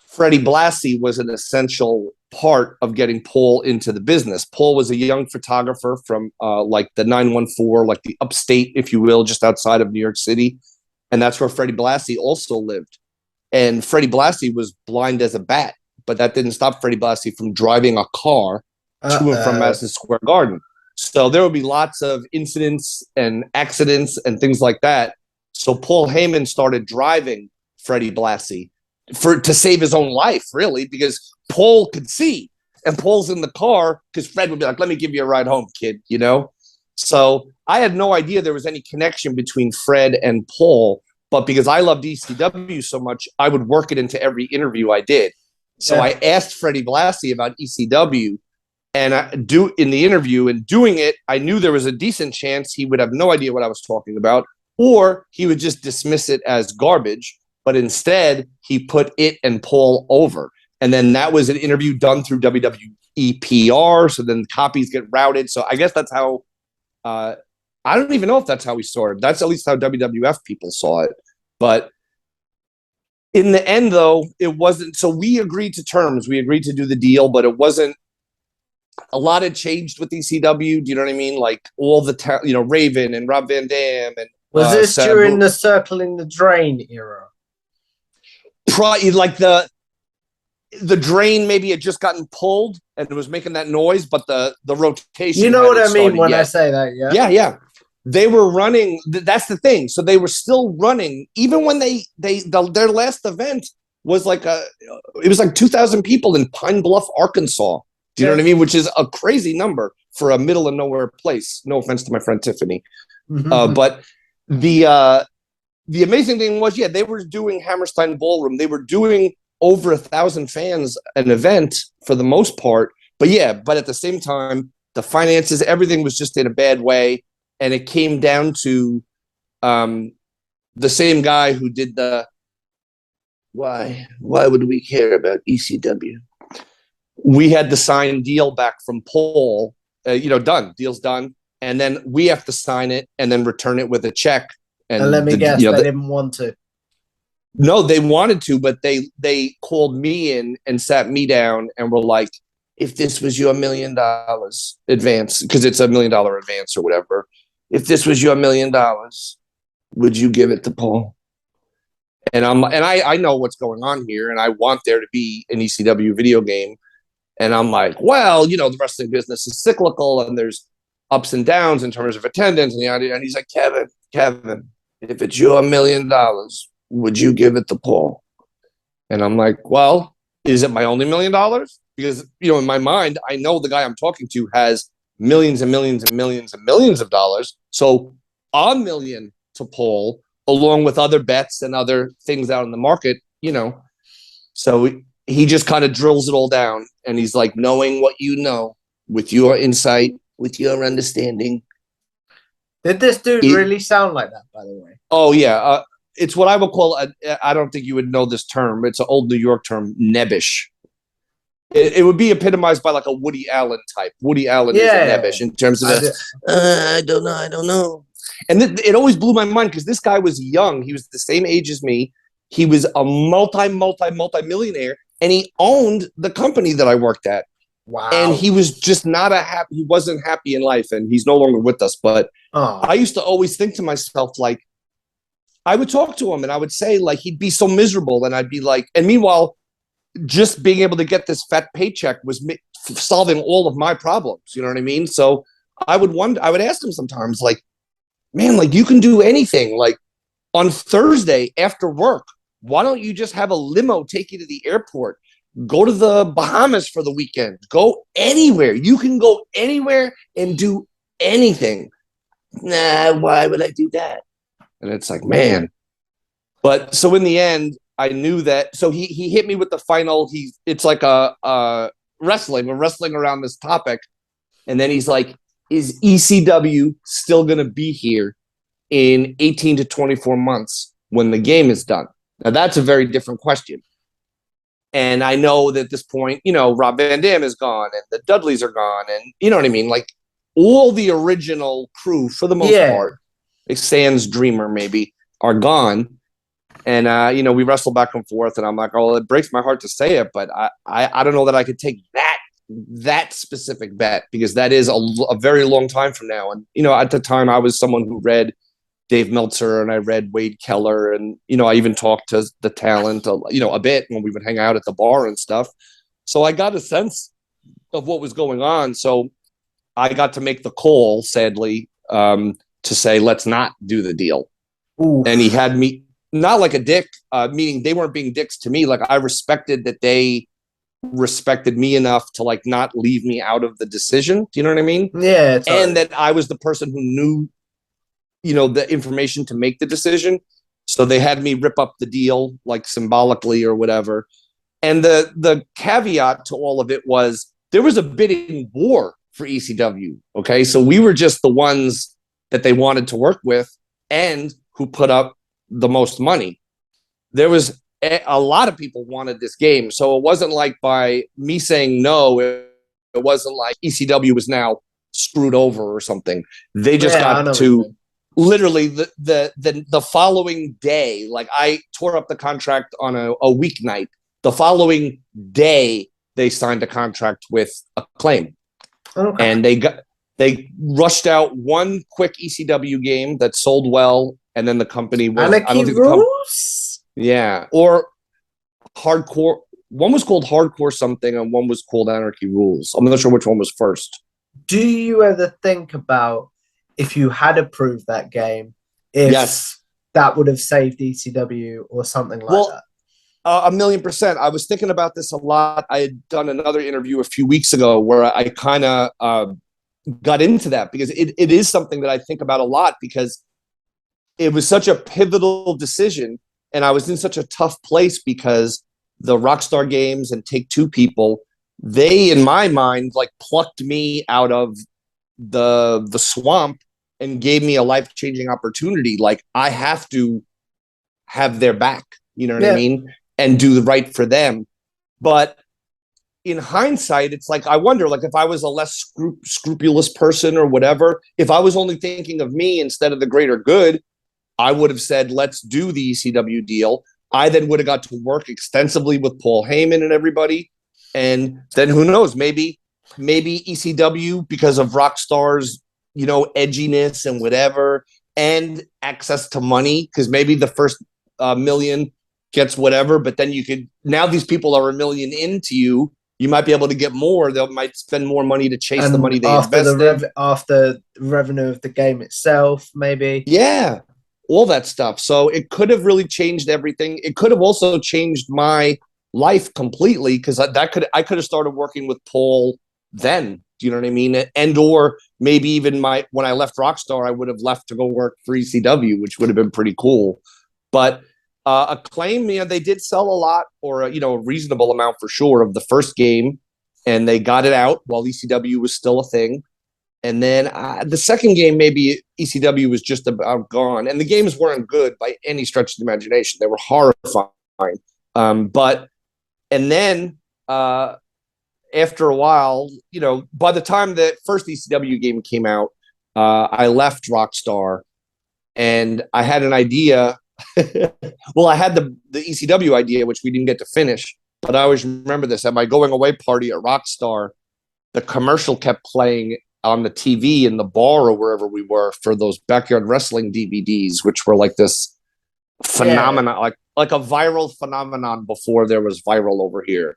Freddie Blassie was an essential part of getting Paul into the business. Paul was a young photographer from like the 914, like the upstate, if you will, just outside of New York City. And that's where Freddie Blassie also lived. And Freddie Blassie was blind as a bat, but that didn't stop Freddie Blassie from driving a car to and from Madison Square Garden. So there would be lots of incidents and accidents and things like that. So Paul Heyman started driving Freddie Blassie to save his own life, really, because Paul could see. And Paul's in the car because Fred would be like, let me give you a ride home, kid, you know? So I had no idea there was any connection between Fred and Paul, but because I loved ECW so much, I would work it into every interview I did. So I asked Freddie Blassie about ECW, and in the interview and doing it, I knew there was a decent chance he would have no idea what I was talking about, or he would just dismiss it as garbage. But instead, he put it and Paul over. And then that was an interview done through WWE PR. So then copies get routed. So I guess that's how, I don't even know if that's how we saw it. That's at least how WWF people saw it. But in the end, though, it wasn't. So we agreed to terms. We agreed to do the deal, but it wasn't. A lot had changed with ECW. Do you know what I mean? Like all the, Raven and Rob Van Dam. And was this during the circling the drain era? Like the drain maybe had just gotten pulled and it was making that noise, but the rotation. You know what I mean when I say that, yeah? Yeah. They were running. That's the thing. So they were still running, even when their last event was like it was like 2,000 people in Pine Bluff, Arkansas. Do you know what I mean? Which is a crazy number for a middle of nowhere place. No offense to my friend Tiffany, but the amazing thing was, they were doing Hammerstein Ballroom. They were doing over 1,000 fans an event for the most part. But at the same time, the finances, everything was just in a bad way. And it came down to the same guy who did the Why? Why would we care about ECW? We had the signed deal back from Paul, done. Deal's done. And then we have to sign it and then return it with a check. And let me guess, they didn't want to. No, they wanted to, but they called me in and sat me down and were like, if this was your $1 million advance, because it's $1 million advance or whatever, if this was your $1 million, would you give it to Paul? And I know what's going on here, and I want there to be an ECW video game. And I'm like, well, the wrestling business is cyclical, and there's ups and downs in terms of attendance. And he's like, Kevin, if it's your $1 million, would you give it to Paul? And I'm like, well, is it my only $1 million? Because, in my mind, I know the guy I'm talking to has millions and millions and millions and millions of dollars. So $1 million to Paul, along with other bets and other things out in the market, So he just kind of drills it all down. And he's like, knowing what you know, with your insight, with your understanding. Did this dude really sound like that, by the way? Oh, yeah. It's what I would call, I don't think you would know this term. It's an old New York term, nebbish. It would be epitomized by like a Woody Allen type. Woody Allen is a nebbish in terms of I don't know. And it always blew my mind because this guy was young. He was the same age as me. He was a multi-millionaire, and he owned the company that I worked at. Wow. And he was just he wasn't happy in life, and he's no longer with us. But I used to always think to myself, like, I would talk to him and I would say, like, he'd be so miserable. And I'd be like, and meanwhile, just being able to get this fat paycheck was solving all of my problems. You know what I mean? So I would ask him sometimes, like, man, like, you can do anything. Like, on Thursday after work, why don't you just have a limo take you to the airport? Go to the Bahamas for the weekend. Go anywhere. You can go anywhere and do anything. Nah, why would I do that? And it's like, man. But so in the end, I knew that. So he hit me with the final. It's like a wrestling. We're wrestling around this topic. And then he's like, is ECW still going to be here in 18 to 24 months when the game is done? Now, that's a very different question. And I know that at this point, Rob Van Dam is gone and the Dudleys are gone. And you know what I mean? Like, all the original crew, for the most part, like Sans Dreamer maybe, are gone. And, we wrestle back and forth. And I'm like, oh, it breaks my heart to say it. But I don't know that I could take that specific bet, because that is a very long time from now. And, at the time, I was someone who read Dave Meltzer and I read Wade Keller. And, I even talked to the talent, a bit when we would hang out at the bar and stuff. So I got a sense of what was going on. So I got to make the call, sadly, to say, let's not do the deal. Ooh. And he had me not like a dick, meaning they weren't being dicks to me. Like, I respected that they respected me enough to, like, not leave me out of the decision. Do you know what I mean? Yeah. And that I was the person who knew, the information to make the decision. So they had me rip up the deal, like, symbolically or whatever. And the caveat to all of it was there was a bidding war for ECW. Okay. So we were just the ones that they wanted to work with and who put up the most money. There was a lot of people wanted this game. So it wasn't like by me saying no, it wasn't like ECW was now screwed over or something. They just got to literally the following day. Like, I tore up the contract on a weeknight. The following day, they signed a contract with Acclaim. Okay. And they rushed out one quick ECW game that sold well, and then the company was Anarchy Rules? Yeah, or Hardcore. One was called Hardcore something, and one was called Anarchy Rules. I'm not sure which one was first. Do you ever think about, if you had approved that game, if that would have saved ECW or something like that? 1,000,000%. I was thinking about this a lot. I had done another interview a few weeks ago where I kind of got into that, because it is something that I think about a lot, because it was such a pivotal decision, and I was in such a tough place because the Rockstar Games and Take-Two people, they, in my mind, like, plucked me out of the swamp and gave me a life-changing opportunity. Like, I have to have their back. You know what I mean? and do the right for them. But in hindsight, it's like, I wonder, like, if I was a less scrupulous person or whatever, if I was only thinking of me instead of the greater good, I would have said, let's do the ECW deal. I then would have got to work extensively with Paul Heyman and everybody. And then who knows, maybe ECW, because of Rockstar's, edginess and whatever, and access to money, because maybe the first million gets whatever, but then now these people are a million into you. You might be able to get more. They might spend more money to chase the money they invested. After the revenue of the game itself, maybe. Yeah, all that stuff. So it could have really changed everything. It could have also changed my life completely, because I could have started working with Paul then. Do you know what I mean? And or maybe even when I left Rockstar, I would have left to go work for ECW, which would have been pretty cool. But Acclaim, they did sell a lot, or a reasonable amount for sure, of the first game, and they got it out while ECW was still a thing. And then the second game, maybe ECW was just about gone, and the games weren't good by any stretch of the imagination. They were horrifying. And then after a while, by the time the first ECW game came out, I left Rockstar, and I had an idea. Well, I had the ECW idea, which we didn't get to finish, but I always remember this. At my going away party at Rockstar, the commercial kept playing on the TV in the bar or wherever we were for those Backyard Wrestling DVDs, which were like this phenomenon, like a viral phenomenon before there was viral over here.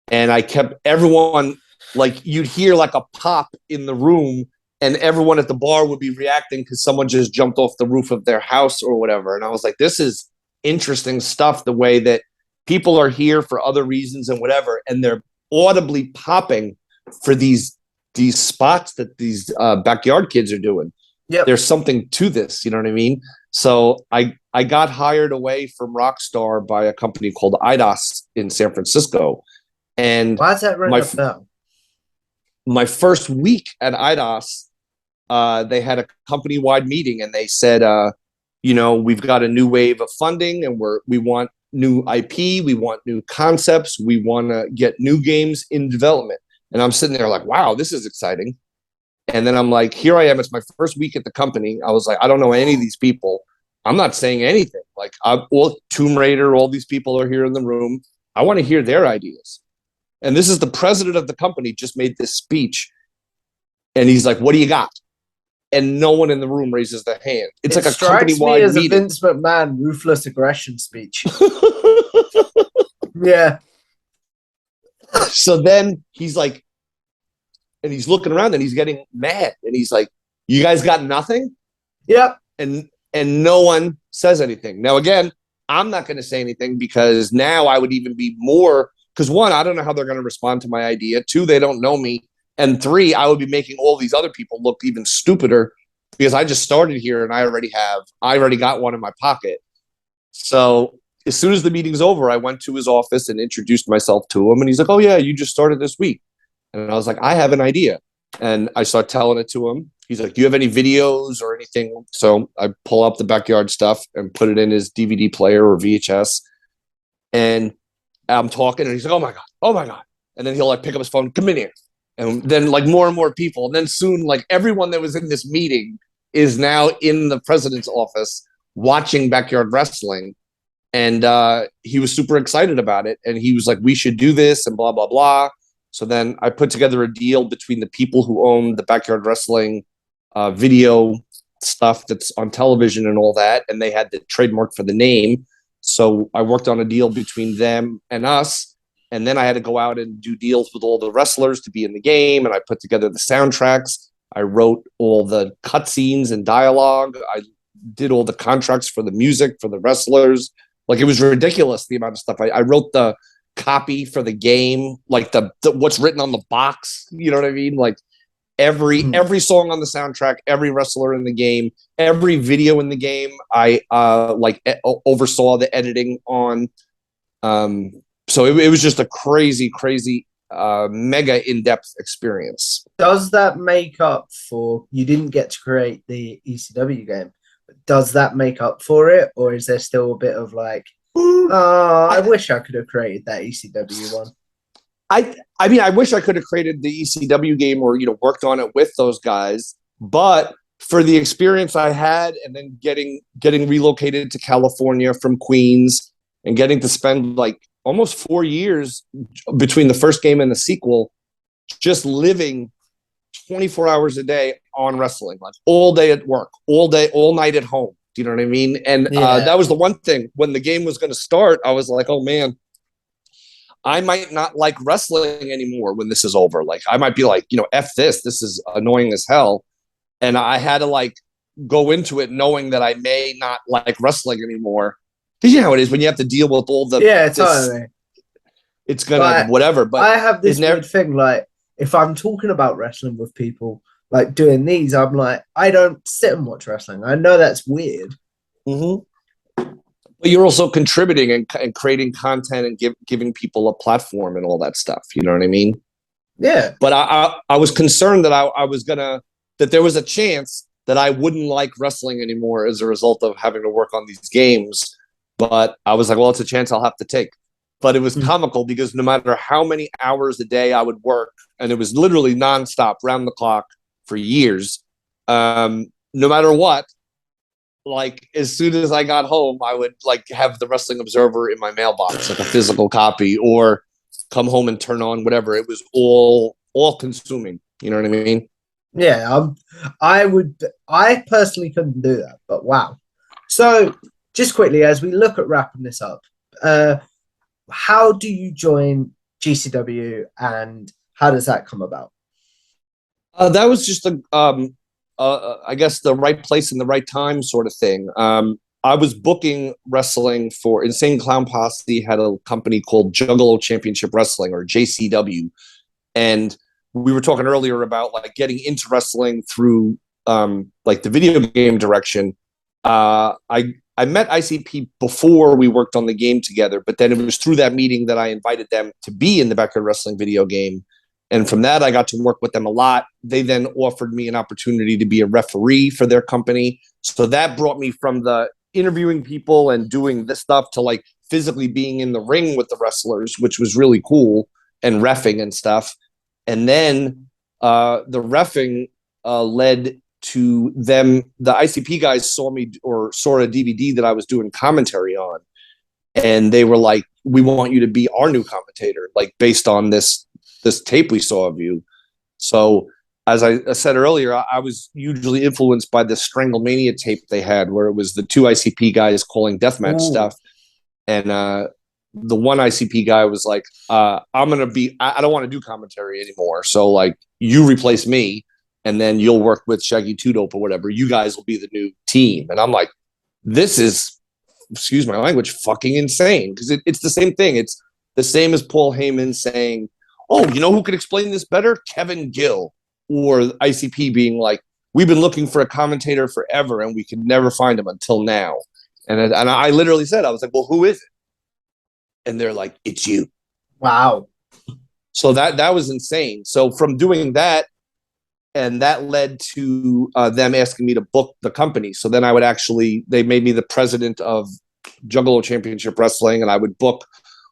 And I kept everyone, like, you'd hear like a pop in the room, and everyone at the bar would be reacting because someone just jumped off the roof of their house or whatever. And I was like, this is interesting stuff, the way that people are here for other reasons and whatever, and they're audibly popping for these spots that these backyard kids are doing. Yeah, there's something to this, you know what I mean? So I got hired away from Rockstar by a company called IDOS in San Francisco. And why is that ring a bell? My first week at IDOS, they had a company-wide meeting, and they said, we've got a new wave of funding, and we want new IP, we want new concepts, we want to get new games in development. And I'm sitting there like, wow, this is exciting. And then I'm like, here I am. It's my first week at the company. I was like, I don't know any of these people. I'm not saying anything. Like, Tomb Raider, all these people are here in the room. I want to hear their ideas. And this is the president of the company just made this speech. And he's like, what do you got? And no one in the room raises their hand. It's like a company-wide meeting. It strikes me as a Vince McMahon ruthless aggression speech. Yeah. So then he's like, and he's looking around and he's getting mad. And he's like, you guys got nothing? Yep. And no one says anything. Now, again, I'm not going to say anything, because now I would even be more, because one, I don't know how they're going to respond to my idea. Two, they don't know me. And three, I would be making all these other people look even stupider, because I just started here and I already got one in my pocket. So as soon as the meeting's over, I went to his office and introduced myself to him. And he's like, oh yeah, you just started this week. And I was like, I have an idea. And I start telling it to him. He's like, do you have any videos or anything? So I pull up the backyard stuff and put it in his DVD player or VHS. And I'm talking, and he's like, oh my God. And then he'll like pick up his phone, come in here. And then like more and more people. And then soon, like everyone that was in this meeting is now in the president's office watching Backyard Wrestling. And he was super excited about it. And he was like, we should do this and blah, blah, blah. So then I put together a deal between the people who own the Backyard Wrestling video stuff that's on television and all that. And they had the trademark for the name. So I worked on a deal between them and us. And then I had to go out and do deals with all the wrestlers to be in the game. And I put together the soundtracks. I wrote all the cutscenes and dialogue. I did all the contracts for the music for the wrestlers. Like, it was ridiculous, the amount of stuff. I wrote the copy for the game, like the what's written on the box. You know what I mean? Like every song on the soundtrack, every wrestler in the game, every video in the game, I oversaw the editing on. So it was just a crazy mega in-depth experience. Does that make up for, you didn't get to create the ECW game, but does that make up for it, or is there still a bit of like Oh, I wish I could have created that ECW one. I mean, I wish I could have created the ECW game or, worked on it with those guys. But for the experience I had, and then getting relocated to California from Queens and getting to spend like almost 4 years between the first game and the sequel, just living 24 hours a day on wrestling, like all day at work, all day, all night at home. Do you know what I mean? And that was the one thing when the game was going to start, I was like, oh man, I might not like wrestling anymore when this is over. Like I might be like, F this is annoying as hell. And I had to like go into it knowing that I may not like wrestling anymore. Because you know how it is when you have to deal with all the totally. It's gonna whatever. But I have this weird thing, like if I'm talking about wrestling with people, like doing these, I'm like, I don't sit and watch wrestling. I know that's weird. Mm-hmm. But you're also contributing and creating content and giving people a platform and all that stuff. You know what I mean? Yeah. But I was concerned that I was that there was a chance that I wouldn't like wrestling anymore as a result of having to work on these games. But I was like, well, it's a chance I'll have to take. But it was comical because no matter how many hours a day I would work, and it was literally nonstop, round the clock for years, no matter what, like as soon as I got home, I would like have the Wrestling Observer in my mailbox, like a physical copy, or come home and turn on whatever. It was all consuming. You know what I mean? Yeah, I personally couldn't do that, but wow. So just quickly, as we look at wrapping this up, how do you join GCW and how does that come about? That was just I guess the right place and the right time sort of thing. I was booking wrestling for Insane Clown Posse had a company called Juggalo Championship Wrestling, or JCW. And we were talking earlier about like getting into wrestling through like the video game direction. I met ICP before we worked on the game together, but then it was through that meeting that I invited them to be in the Backyard Wrestling video game. And from that, I got to work with them a lot. They then offered me an opportunity to be a referee for their company. So that brought me from the interviewing people and doing this stuff to like physically being in the ring with the wrestlers, which was really cool, and reffing and stuff. And then the reffing led to them. The ICP guys saw a DVD that I was doing commentary on. And they were like, we want you to be our new commentator, like based on this tape we saw of you. So as I said earlier, I was hugely influenced by the Stranglemania tape they had, where it was the two ICP guys calling deathmatch stuff. And the one ICP guy was like, I don't want to do commentary anymore. So like you replace me and then you'll work with Shaggy Two Dope or whatever. You guys will be the new team. And I'm like, this is, excuse my language, fucking insane. Because it's the same thing. It's the same as Paul Heyman saying, oh, you know who could explain this better? Kevin Gill. Or ICP being like, we've been looking for a commentator forever and we could never find him until now. And I literally said, I was like, well, who is it? And they're like, it's you. Wow. So that was insane. So from doing that, and that led to them asking me to book the company. So then they made me the president of Juggalo Championship Wrestling, and I would book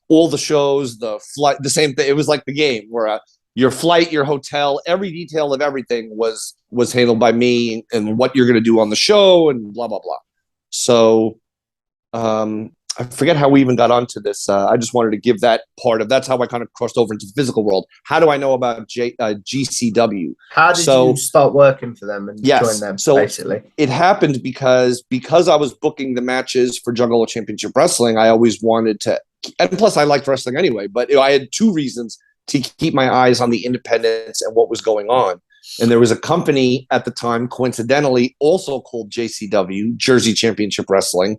all the shows, the flight, the same thing. It was like the game where your flight, your hotel, every detail of everything was handled by me, and what you're going to do on the show and blah, blah, blah. So I forget how we even got onto this. I just wanted to give that's how I kind of crossed over into the physical world. How do I know about GCW? How did you start working for them and join them, so basically? It happened because I was booking the matches for Juggalo Championship Wrestling. I always wanted to, and plus I liked wrestling anyway, but I had two reasons to keep my eyes on the independents and what was going on. And there was a company at the time, coincidentally, also called JCW, Jersey Championship Wrestling.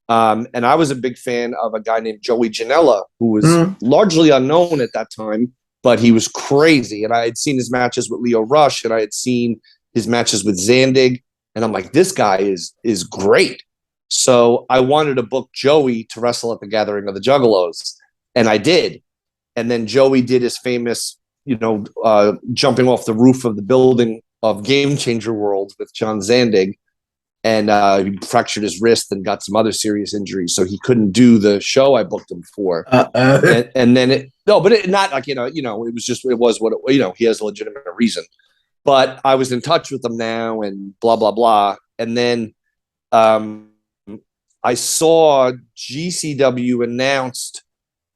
And I was a big fan of a guy named Joey Janela, who was largely unknown at that time, but he was crazy. And I had seen his matches with Leo Rush, and I had seen his matches with Zandig. And I'm like, this guy is great. So I wanted to book Joey to wrestle at the Gathering of the Juggalos. And I did. And then Joey did his famous, jumping off the roof of the building of Game Changer World with John Zandig. and he fractured his wrist and got some other serious injuries, so he couldn't do the show I booked him for. And then not like it was just it was what he has a legitimate reason. But I was in touch with him now, and blah blah blah. And then I saw GCW announced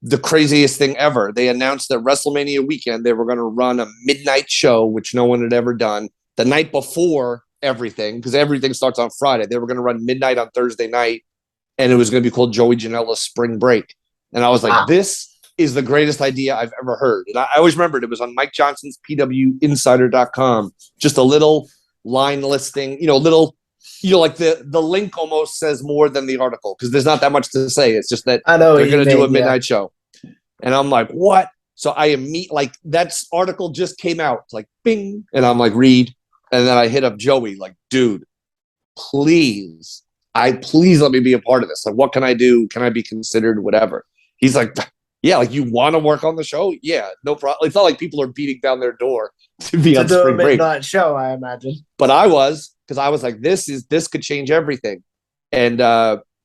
the craziest thing ever. They announced that WrestleMania weekend they were going to run a midnight show, which no one had ever done, the night before everything, because everything starts on Friday. They were going to run midnight on Thursday night, and it was going to be called Joey Janela's Spring Break. And I was like, this is the greatest idea I've ever heard. And I always remembered it was on Mike Johnson's PWinsider.com, just a little line listing, like the link almost says more than the article, because there's not that much to say. It's just that they're going to do a midnight show. And I'm like, what? So I that article just came out. It's like, bing. And I'm like, read. And then I hit up Joey, like, dude, please let me be a part of this. Like, what can I do? Can I be considered? Whatever. He's like, yeah, like, you want to work on the show? Yeah, no problem. It's not like people are beating down their door to be on Spring Break. Midnight show, I imagine. But I was, because I was like, this could change everything. And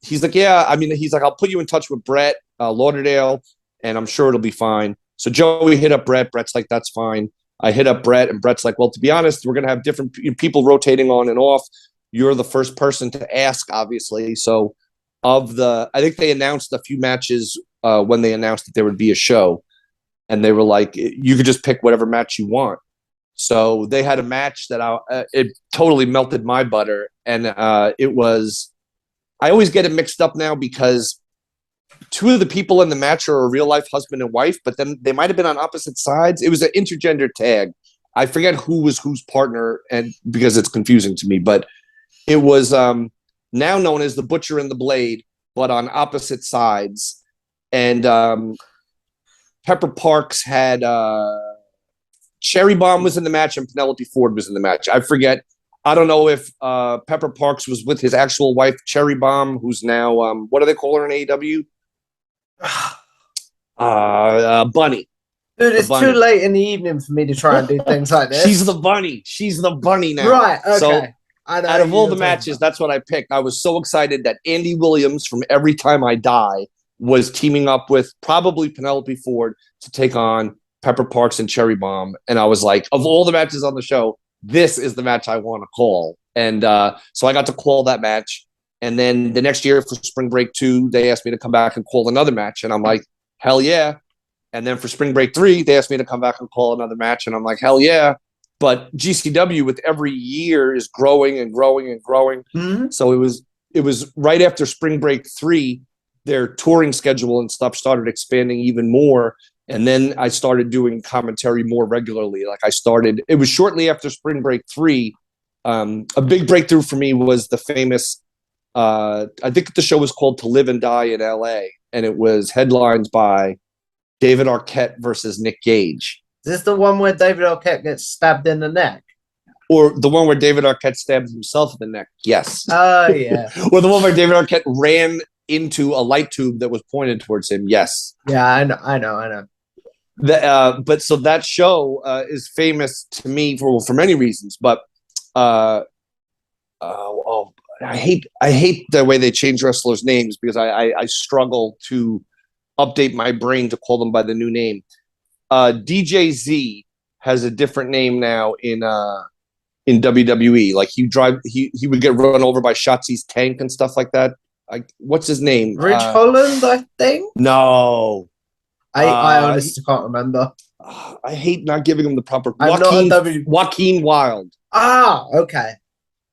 he's like, yeah. I mean, he's like, I'll put you in touch with Brett Lauderdale, and I'm sure it'll be fine. So Joey hit up Brett. Brett's like, that's fine. I hit up Brett, and Brett's like, well, to be honest, we're going to have different people rotating on and off. You're the first person to ask, obviously. So I think they announced a few matches when they announced that there would be a show. And they were like, you could just pick whatever match you want. So they had a match that it totally melted my butter. And it was, I always get it mixed up now because two of the people in the match are a real life husband and wife, but then they might have been on opposite sides. It was an intergender tag. I forget who was whose partner, and because it's confusing to me, but it was now known as the Butcher and the Blade, but on opposite sides. And Pepper Parks had Cherry Bomb was in the match, and Penelope Ford was in the match. I forget. I don't know if Pepper Parks was with his actual wife, Cherry Bomb, who's now what do they call her in AEW? Bunny. Dude, it's too late in the evening for me to try and do things like this. She's the bunny. She's the bunny now. Right, okay. So, out of all the matches, that's what I picked. I was so excited that Andy Williams from Every Time I Die was teaming up with probably Penelope Ford to take on Pepper Parks and Cherry Bomb. And I was like, of all the matches on the show, this is the match I want to call. And so I got to call that match. And then the next year for Spring Break 2, they asked me to come back and call another match. And I'm like, hell yeah. And then for Spring Break 3, they asked me to come back and call another match. And I'm like, hell yeah. But GCW with every year is growing and growing and growing. Mm-hmm. So it was right after Spring Break 3, their touring schedule and stuff started expanding even more. And then I started doing commentary more regularly. It was shortly after Spring Break 3. A big breakthrough for me was the famous, I think the show was called To Live and Die in LA. And it was headlined by David Arquette versus Nick Gage. Is this the one where David Arquette gets stabbed in the neck? Or the one where David Arquette stabs himself in the neck? Yes. Oh, yeah. Or the one where David Arquette ran into a light tube that was pointed towards him? Yes. Yeah, I know. But so that show is famous to me for many reasons. But I hate the way they change wrestlers' names because I struggle to update my brain to call them by the new name. DJ Z has a different name now in WWE. Like he would get run over by Shotzi's tank and stuff like that. What's his name? Ridge Holland, I think. No, I honestly can't remember. I hate not giving him the proper. Joaquin Wilde. Ah, okay.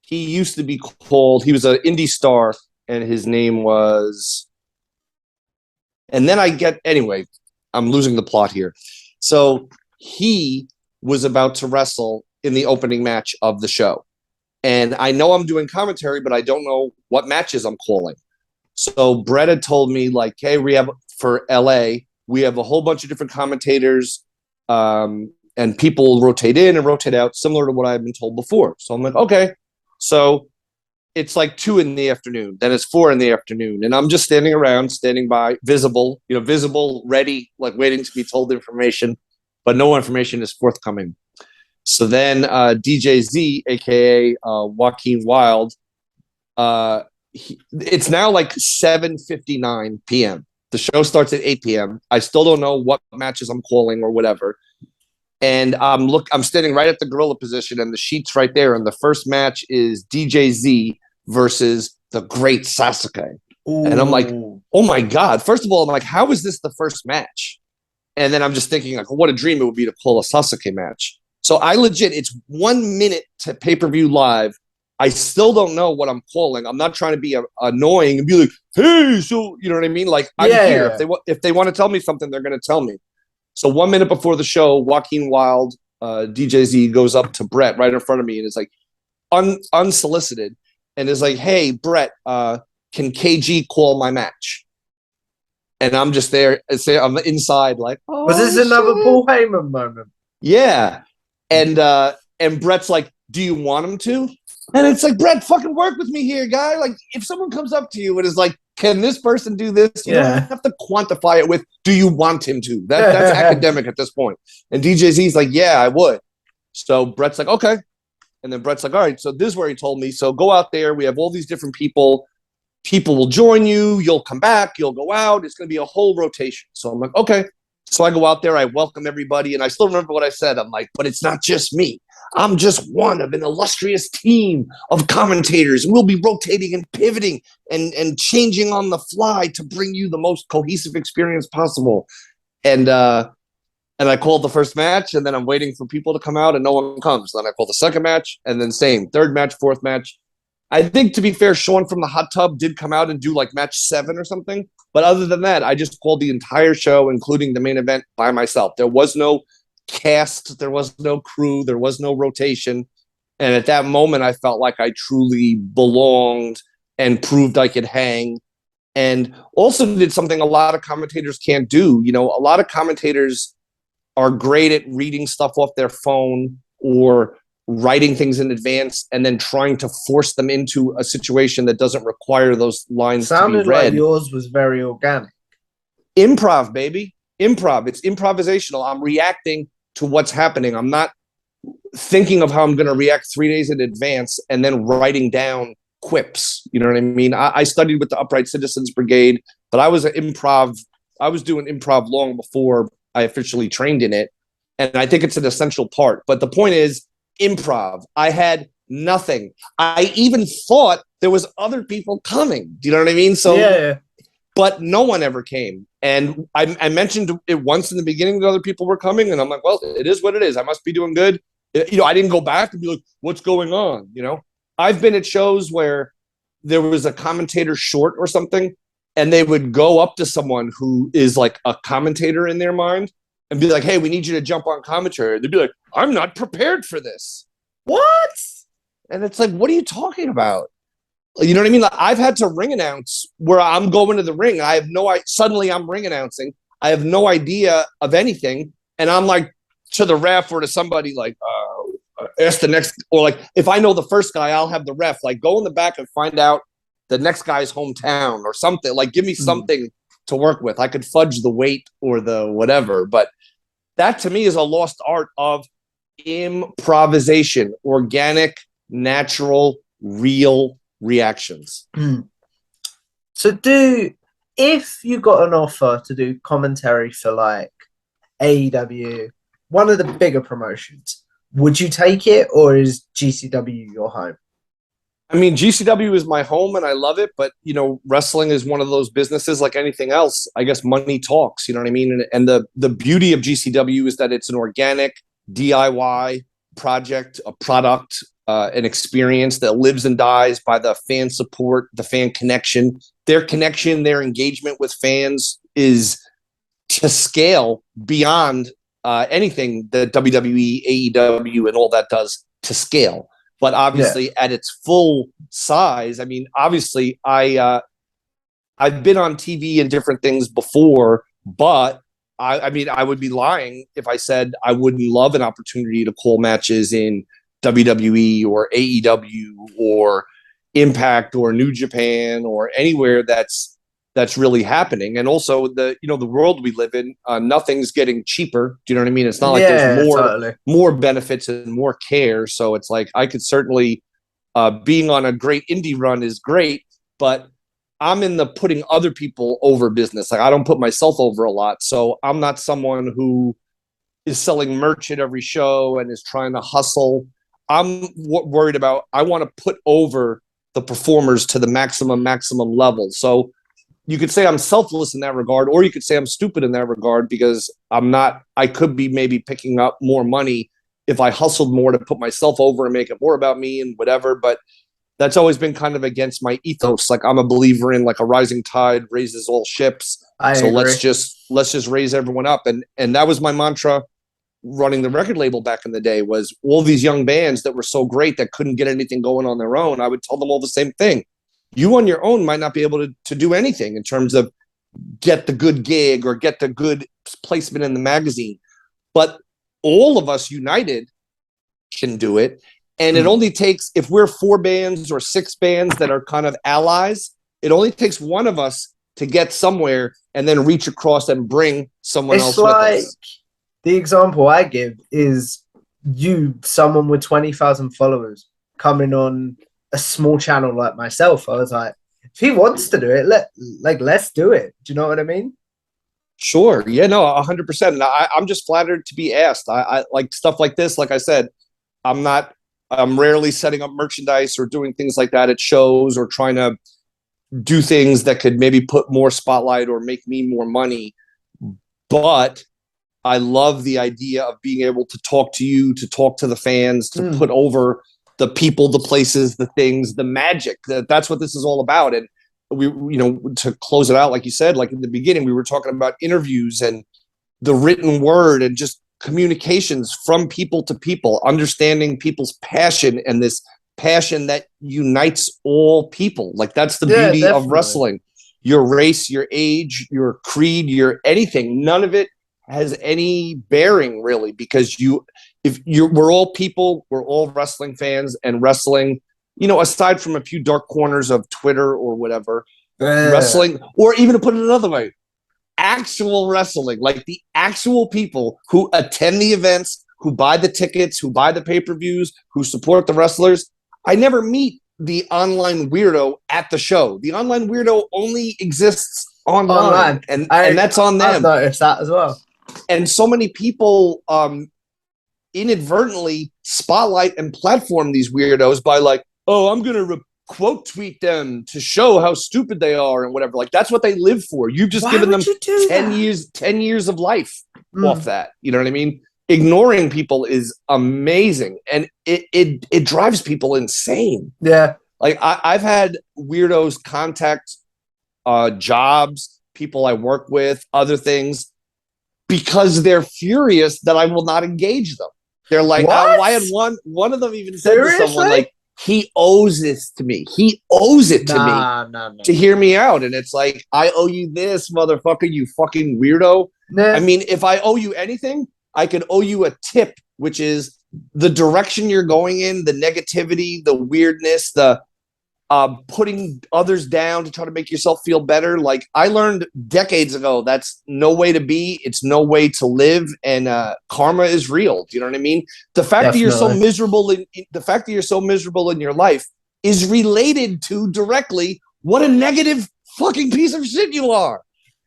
He used to be called. He was an indie star, and his name was. And then anyway, I'm losing the plot here. So he was about to wrestle in the opening match of the show. And I know I'm doing commentary, but I don't know what matches I'm calling. So Brett had told me, like, hey, we have for LA, we have a whole bunch of different commentators, and people rotate in and rotate out, similar to what I've been told before. So I'm like, okay. So it's like 2 p.m, then it's 4 p.m, and I'm just standing by, visible, ready, like waiting to be told information, but no information is forthcoming. So then DJ Z, aka Joaquin Wilde, It's now like 7:59 p.m. The show starts at 8 p.m. I still don't know what matches I'm calling or whatever. And I'm standing right at the gorilla position, and the sheet's right there. And the first match is DJZ versus the Great Sasuke. Ooh. And I'm like, oh my God. First of all, I'm like, how is this the first match? And then I'm just thinking, like, what a dream it would be to call a Sasuke match. So I legit, it's 1 minute to pay-per-view live. I still don't know what I'm calling. I'm not trying to be annoying and be like, hey, so, you know what I mean? Like, I'm here. If they want to tell me something, they're going to tell me. So 1 minute before the show, Joaquin Wilde, DJZ, goes up to Brett right in front of me and is like, unsolicited, and is like, hey, Brett, can KG call my match? And I'm just there. I'm inside like, oh, was this another Paul Heyman moment? Yeah. And Brett's like, do you want him to? And it's like, Brett, fucking work with me here, guy. Like, if someone comes up to you and is like, can this person do this? You don't have to quantify it with, do you want him to? That's academic at this point. And DJZ's like, yeah, I would. So Brett's like, okay. And then Brett's like, all right, so this is where he told me. So go out there. We have all these different people. People will join you. You'll come back. You'll go out. It's going to be a whole rotation. So I'm like, okay. So I go out there. I welcome everybody. And I still remember what I said. I'm like, but it's not just me. I'm just one of an illustrious team of commentators. We'll be rotating and pivoting and changing on the fly to bring you the most cohesive experience possible. And I called the first match, and then I'm waiting for people to come out, and no one comes. Then I call the second match, and then same. Third match, fourth match. I think, to be fair, Sean from the Hot Tub did come out and do like match 7 or something. But other than that, I just called the entire show, including the main event, by myself. There was no cast, there was no crew, there was no rotation. And at that moment, I felt like I truly belonged and proved I could hang. And also did something a lot of commentators can't do. You know, a lot of commentators are great at reading stuff off their phone or writing things in advance and then trying to force them into a situation that doesn't require those lines to be read. Sounded like yours was very organic. Improv, baby. Improv. It's improvisational. I'm reacting to what's happening. I'm not thinking of how I'm going to react 3 days in advance and then writing down quips. You know what I mean? I studied with the Upright Citizens Brigade, but I was doing improv long before I officially trained in it. And I think it's an essential part. But the point is, improv. I had nothing. I even thought there was other people coming. Do you know what I mean? So, yeah. But no one ever came. And I mentioned it once in the beginning that other people were coming, and I'm like, well, it is what it is. I must be doing good. You know, I didn't go back and be like, what's going on? You know, I've been at shows where there was a commentator short or something, and they would go up to someone who is like a commentator in their mind and be like, hey, we need you to jump on commentary. They'd be like, I'm not prepared for this. What? And it's like, what are you talking about? You know what I mean? Like, I've had to ring announce where I'm going to the ring. I have suddenly I'm ring announcing. I have no idea of anything. And I'm like to the ref or to somebody like, ask the next, or like, if I know the first guy, I'll have the ref like go in the back and find out the next guy's hometown or something. Like, give me something to work with. I could fudge the weight or the whatever, but that to me is a lost art of improvisation, organic, natural, real reactions. So if you got an offer to do commentary for like AEW, one of the bigger promotions, would you take it, or is GCW your home? I mean, GCW is my home and I love it, but you know, wrestling is one of those businesses like anything else. I guess money talks, you know what I mean? And the beauty of GCW is that it's an organic DIY project, a product, an experience that lives and dies by the fan support, the fan connection. Their connection, their engagement with fans is to scale beyond anything that WWE, AEW, and all that does to scale. But obviously, at its full size, I mean, obviously, I've been on TV and different things before, but I mean, I would be lying if I said I wouldn't love an opportunity to call matches in WWE or AEW or Impact or New Japan or anywhere that's really happening. And also the world we live in, nothing's getting cheaper. Do you know what I mean? It's not like there's more benefits and more care. So it's like I could certainly being on a great indie run is great, but I'm in the putting other people over business. Like I don't put myself over a lot. So I'm not someone who is selling merch at every show and is trying to hustle. I'm worried about, I want to put over the performers to the maximum level. So you could say I'm selfless in that regard, or you could say I'm stupid in that regard, because I could be maybe picking up more money if I hustled more to put myself over and make it more about me and whatever. But that's always been kind of against my ethos. Like I'm a believer in like a rising tide raises all ships. I so agree. let's just raise everyone up. And that was my mantra running the record label back in the day, was all these young bands that were so great that couldn't get anything going on their own. I would tell them all the same thing. You on your own might not be able to do anything in terms of get the good gig or get the good placement in the magazine. But all of us united can do it. And it only takes, if we're 4 bands or 6 bands that are kind of allies, it only takes one of us to get somewhere and then reach across and bring someone else with us. The example I give is someone with 20,000 followers coming on a small channel like myself. I was like, if he wants to do it, let's do it. Do you know what I mean? Sure. Yeah, no, 100%. And I'm just flattered to be asked. I like stuff like this. Like I said, I'm rarely setting up merchandise or doing things like that at shows or trying to do things that could maybe put more spotlight or make me more money. But I love the idea of being able to talk to you, to talk to the fans, to put over the people, the places, the things, the magic. That's what this is all about. And to close it out, like you said, like in the beginning, we were talking about interviews and the written word and just communications from people to people, understanding people's passion and this passion that unites all people. Like that's the beauty of wrestling. Your race, your age, your creed, your anything, none of it has any bearing really, because we're all people, we're all wrestling fans, and wrestling, aside from a few dark corners of Twitter or whatever, wrestling, or even to put it another way, actual wrestling, like the actual people who attend the events, who buy the tickets, who buy the pay-per-views, who support the wrestlers. I never meet the online weirdo at the show. The online weirdo only exists online. And that's on them. I've noticed that as well. And so many people inadvertently spotlight and platform these weirdos by like, oh, I'm going to quote tweet them to show how stupid they are and whatever. Like that's what they live for. You've just given them 10 years of life off that. You know what I mean? Ignoring people is amazing, and it drives people insane. Yeah. Like I've had weirdos contact jobs, people I work with, other things, because they're furious that I will not engage them. They're like, I had one of them even said to someone like, he owes this to me. He owes it to me to hear me out. And it's like, I owe you this, motherfucker, you fucking weirdo. Nah. I mean, if I owe you anything, I could owe you a tip, which is the direction you're going in, the negativity, the weirdness, the putting others down to try to make yourself feel better. Like I learned decades ago, that's no way to be. It's no way to live. And karma is real. Do you know what I mean? The fact that you're so miserable in your life is related to directly what a negative fucking piece of shit you are.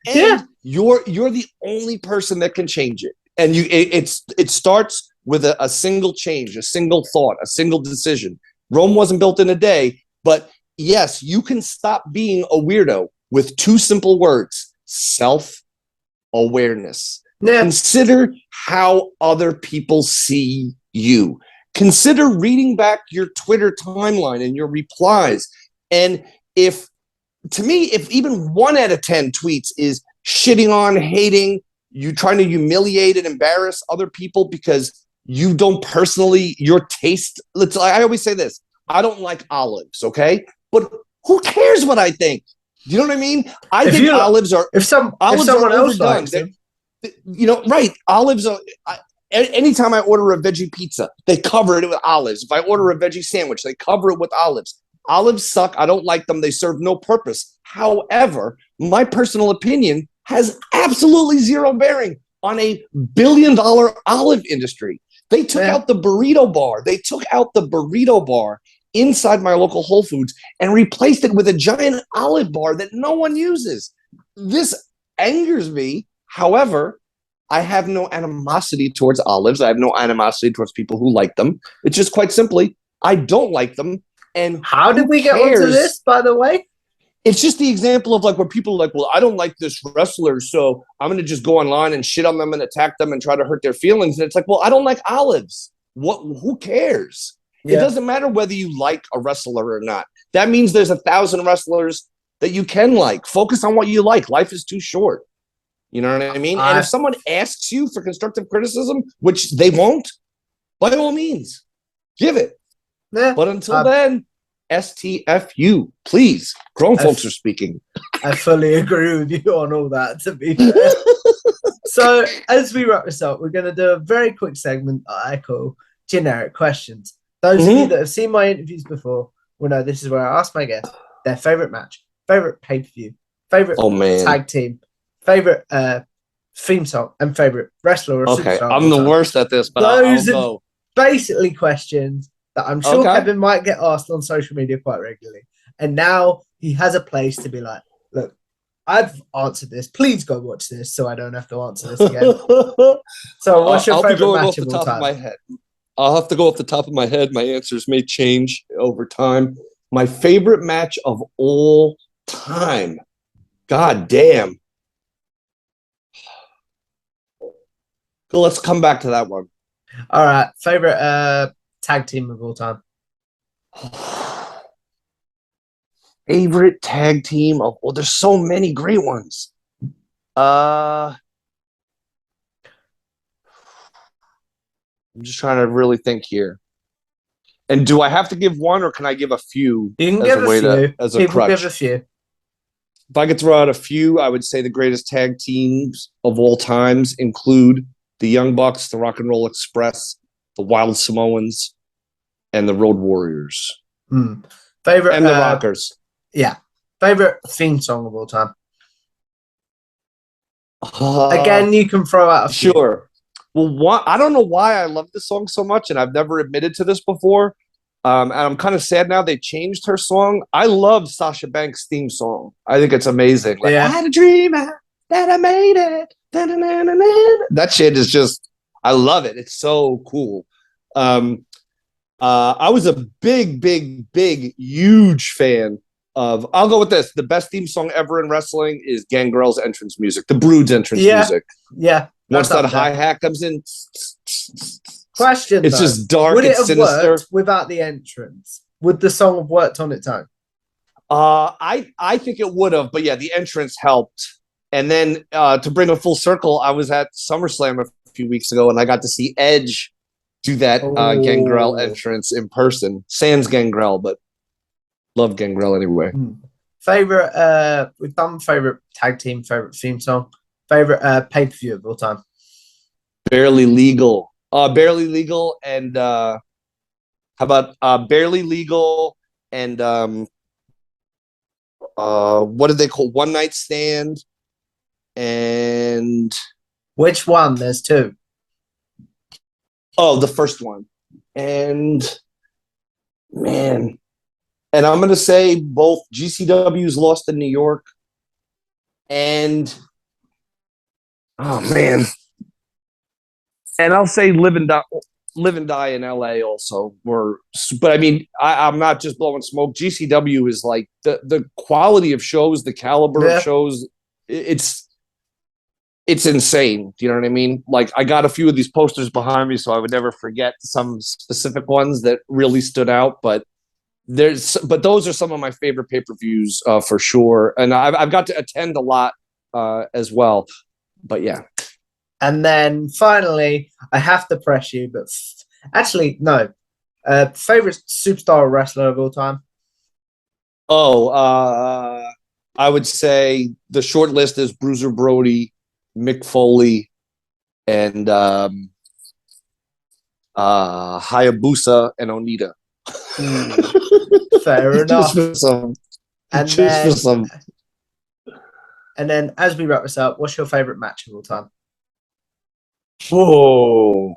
And you're the only person that can change it. And it starts with a single change, a single thought, a single decision. Rome wasn't built in a day. But yes, you can stop being a weirdo with 2 simple words: self-awareness. Yeah. Consider how other people see you. Consider reading back your Twitter timeline and your replies. And if even 1 out of 10 tweets is shitting on, hating, you trying to humiliate and embarrass other people because you don't personally, your taste, I always say this, I don't like olives, okay? But who cares what I think? Do you know what I mean? I think olives are... If someone else likes them. Right. Olives are... Anytime I order a veggie pizza, they cover it with olives. If I order a veggie sandwich, they cover it with olives. Olives suck. I don't like them. They serve no purpose. However, my personal opinion has absolutely zero bearing on a billion-dollar olive industry. They took out the burrito bar. inside my local Whole Foods and replaced it with a giant olive bar that no one uses. This angers me. However, I have no animosity towards olives. I have no animosity towards people who like them. It's just quite simply, I don't like them. And how did we get onto this, by the way? It's just the example of like where people are like, well, I don't like this wrestler, so I'm going to just go online and shit on them and attack them and try to hurt their feelings. And it's like, well, I don't like olives. Who cares? Yeah. It doesn't matter whether you like a wrestler or not. That means there's 1,000 wrestlers that you can like. Focus on what you like. Life is too short. You know what I mean? And if someone asks you for constructive criticism, which they won't, by all means, give it. Yeah. But until then, STFU, please. Grown folks are speaking. I fully agree with you on all that, to be fair. So, as we wrap this up, we're going to do a very quick segment that I call Generic Questions. Those of you that have seen my interviews before will know this is where I ask my guests their favorite match, favorite pay-per-view, favorite tag team, favorite theme song, and favorite wrestler or superstar. I'm the worst at this, but those I'll go. Basically questions that I'm sure Kevin might get asked on social media quite regularly. And now he has a place to be like, look, I've answered this. Please go watch this so I don't have to answer this again. So what's your favorite match of all time? I'll have to go off the top of my head. My answers may change over time. My favorite match of all time. God damn. So let's come back to that one. All right. Favorite tag team of all time. Favorite tag team of there's so many great ones. I'm just trying to really think here. And do I have to give one, or can I give a few? You can give a few. As a crutch? Give a few. If I could throw out a few, I would say the greatest tag teams of all times include the Young Bucks, the Rock and Roll Express, the Wild Samoans, and the Road Warriors. Favorite and the Rockers. Yeah. Favorite theme song of all time. Again, you can throw out a few. Sure. Well, I don't know why I love this song so much, and I've never admitted to this before. And I'm kind of sad now they changed her song. I love Sasha Banks' theme song. I think it's amazing. Like, I had a dream that I made it. That shit is just, I love it. It's so cool. I was a big, huge fan of, I'll go with this. The best theme song ever in wrestling is Gangrel's entrance music, the Brood's entrance music. Yeah. Once that hi-hat comes in. Question, it's just dark and sinister. Would it have worked without the entrance? Would the song have worked on its own? I think it would have, but yeah, the entrance helped. And then to bring a full circle, I was at SummerSlam a few weeks ago, and I got to see Edge do that Gangrel entrance in person. Sans Gangrel, but love Gangrel anyway. Favorite, we've done favorite tag team, favorite theme song, favorite pay-per-view of all time. Barely Legal. Barely Legal, and how about Barely Legal and what did they call One Night Stand? And which one? There's two. Oh, the first one. And man, and I'm gonna say both GCW's Lost in New York and man. And I'll say Live and Die in LA also but I mean, I'm not just blowing smoke. GCW is like the quality of shows, the caliber of shows, it's insane. Do you know what I mean? Like, I got a few of these posters behind me, so I would never forget some specific ones that really stood out. But those are some of my favorite pay-per-views for sure. And I've got to attend a lot as well. But yeah. And then finally, I have to press you, but actually, no. Favorite superstar wrestler of all time? I would say the short list is Bruiser Brody, Mick Foley, and Hayabusa and Onita. Fair enough. Just for some. And then, as we wrap this up, what's your favorite match of all time? Oh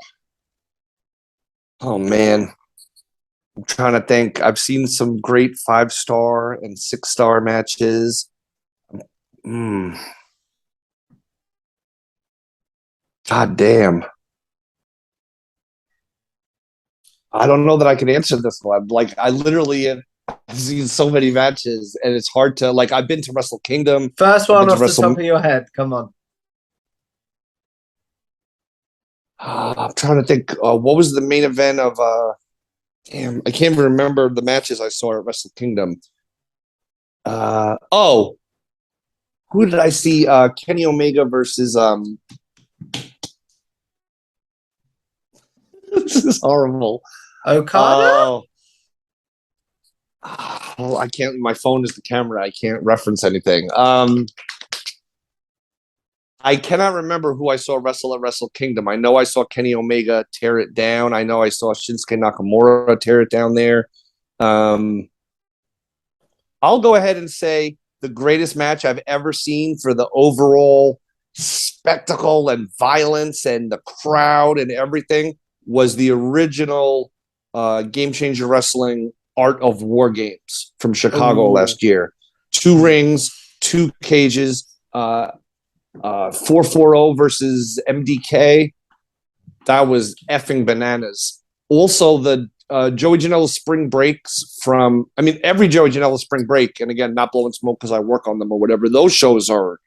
man. I'm trying to think. I've seen some great 5-star and 6-star matches. God damn. I don't know that I can answer this one. Like, I literally have seen so many matches, and it's hard to, like, I've been to Wrestle Kingdom. First one off the top of your head. Come on. I'm trying to think. What was the main event of? Damn, I can't even remember the matches I saw at Wrestle Kingdom. Who did I see? Kenny Omega versus This is horrible. Okada? I can't. My phone is the camera. I can't reference anything. I cannot remember who I saw wrestle at Wrestle Kingdom. I know I saw Kenny Omega tear it down. I know I saw Shinsuke Nakamura tear it down there. I'll go ahead and say the greatest match I've ever seen for the overall spectacle and violence and the crowd and everything was the original Game Changer Wrestling Art of War Games from Chicago last year. 2 rings, 2 cages, 440 versus MDK. That was effing bananas. Also, the Joey Janela Spring Breaks from, I mean, every Joey Janela Spring Break, and again, not blowing smoke because I work on them or whatever, those shows are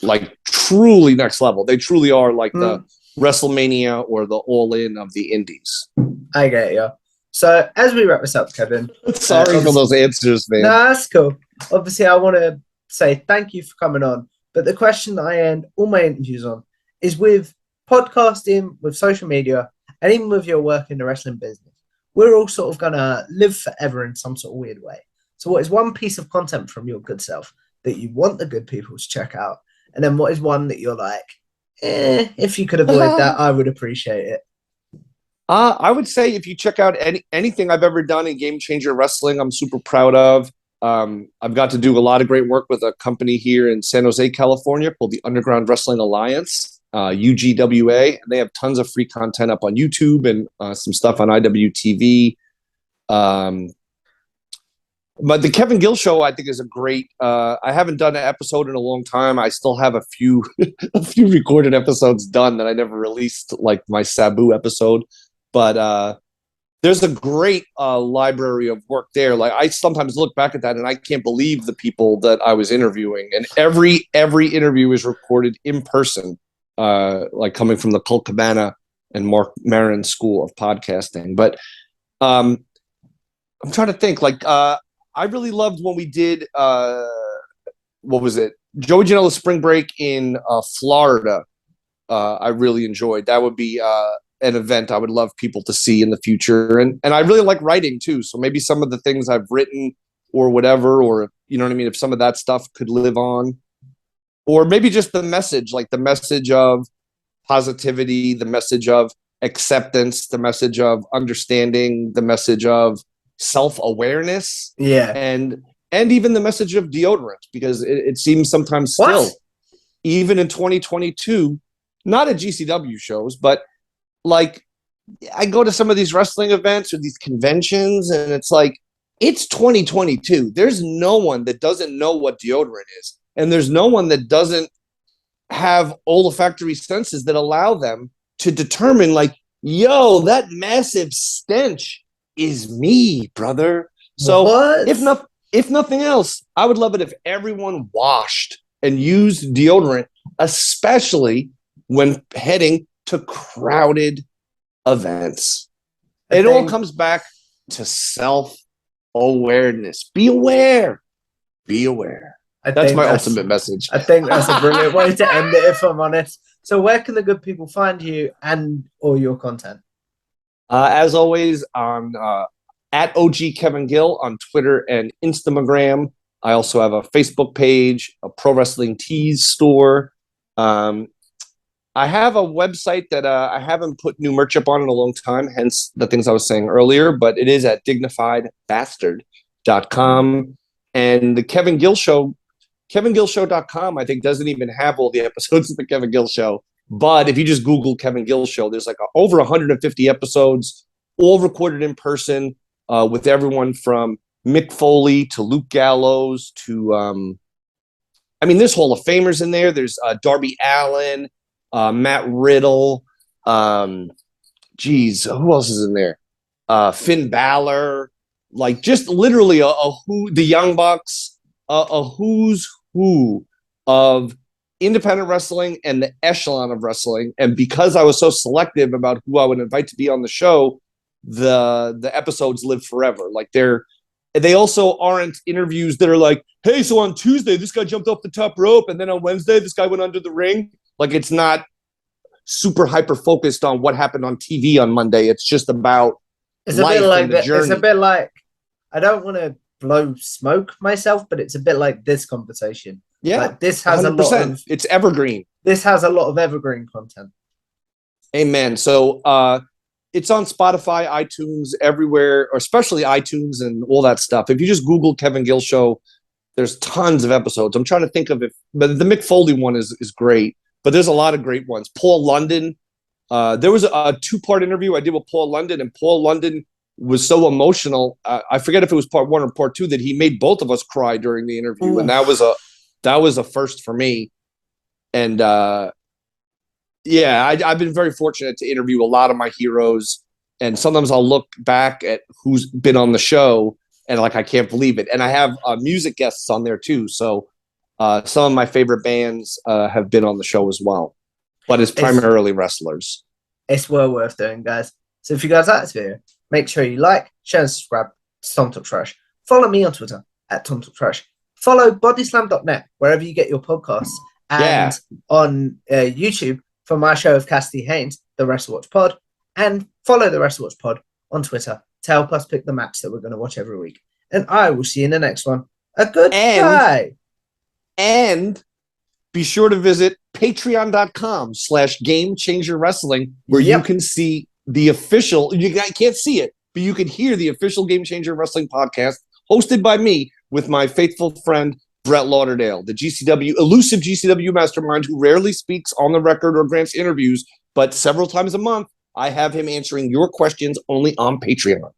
like truly next level. They truly are like the WrestleMania or the All In of the indies. I get you. So as we wrap this up, Kevin. Sorry for those answers, man. No, that's cool. Obviously, I want to say thank you for coming on. But the question that I end all my interviews on is with podcasting, with social media, and even with your work in the wrestling business. We're all sort of going to live forever in some sort of weird way. So what is one piece of content from your good self that you want the good people to check out? And then what is one that you're like, if you could avoid that, I would appreciate it. I would say if you check out anything I've ever done in Game Changer Wrestling, I'm super proud of. I've got to do a lot of great work with a company here in San Jose, California called the Underground Wrestling Alliance, UGWA. And they have tons of free content up on YouTube and some stuff on IWTV. But the Kevin Gill Show, I think, is a great. I haven't done an episode in a long time. I still have a few recorded episodes done that I never released, like my Sabu episode. But there's a great library of work there. Like I sometimes look back at that and I can't believe the people that I was interviewing. And every interview is recorded in person, like coming from the Colt Cabana and Mark Maron School of Podcasting. But I'm trying to think. Like I really loved when we did what was it? Joey Janela Spring Break in Florida. I really enjoyed. That would be an event I would love people to see in the future. And I really like writing too. So maybe some of the things I've written or whatever, or you know what I mean, if some of that stuff could live on. Or maybe just the message, like the message of positivity, the message of acceptance, the message of understanding, the message of self-awareness. Yeah. And even the message of deodorant, because it seems sometimes still, even in 2022, not at GCW shows, but like I go to some of these wrestling events or these conventions and it's like, it's 2022. There's no one that doesn't know what deodorant is. And there's no one that doesn't have olfactory senses that allow them to determine like, yo, that massive stench is me, brother. So if nothing else, I would love it if everyone washed and used deodorant, especially when heading to crowded events. It all comes back to self-awareness. Be aware. Be aware. That's my ultimate message. I think that's a brilliant way to end it, if I'm honest. So where can the good people find you and or your content? As always, on at OG Kevin Gill on Twitter and Instagram. I also have a Facebook page, a Pro Wrestling Tees store. I have a website that I haven't put new merch up on in a long time, hence the things I was saying earlier, but it is at dignifiedbastard.com. And the Kevin Gill Show, KevinGillShow.com, I think doesn't even have all the episodes of the Kevin Gill Show. But if you just Google Kevin Gill Show, there's like over 150 episodes, all recorded in person. with everyone from Mick Foley to Luke Gallows to, there's Hall of Famers in there. There's Darby Allin, Matt Riddle. Who else is in there? Finn Balor. Like just literally the Young Bucks, a who's who of independent wrestling and the echelon of wrestling. And because I was so selective about who I would invite to be on the show, the episodes live forever. Like they also aren't interviews that are like, hey, so on Tuesday this guy jumped off the top rope, and then on Wednesday this guy went under the ring. Like it's not super hyper focused on what happened on TV on Monday. It's just about it's a bit like that. It's a bit like, I don't want to blow smoke myself, but it's a bit like this conversation. Yeah, like this has 100%. A lot of. It's evergreen. This has a lot of evergreen content. Amen. So it's on Spotify, iTunes, everywhere, or especially iTunes and all that stuff. If you just Google Kevin Gill Show, there's tons of episodes. I'm trying to think of it, but the Mick Foley one is great. But there's a lot of great ones. Paul London. There was a 2-part interview I did with Paul London, and Paul London was so emotional. I forget if it was part 1 or part 2 that he made both of us cry during the interview. Ooh. And that was a first for me. And I've been very fortunate to interview a lot of my heroes. And sometimes I'll look back at who's been on the show and like, I can't believe it. And I have music guests on there too. So some of my favorite bands have been on the show as well, but it's primarily wrestlers. It's well worth doing, guys. So if you guys like this video, make sure you like, share, and subscribe to Tom Talk Trash. Follow me on Twitter at Tom Talk Trash. Follow bodyslam.net wherever you get your podcasts. And on YouTube for my show of Cassidy Haynes, the Wrestle Watch Pod. And follow the Wrestle Watch Pod on Twitter to help us pick the match that we're going to watch every week. And I will see you in the next one. A good day. And be sure to visit patreon.com/Game Changer Wrestling, where you can see the official, you can't see it, but you can hear the official Game Changer Wrestling podcast hosted by me with my faithful friend, Brett Lauderdale, the elusive GCW mastermind who rarely speaks on the record or grants interviews, but several times a month, I have him answering your questions only on Patreon.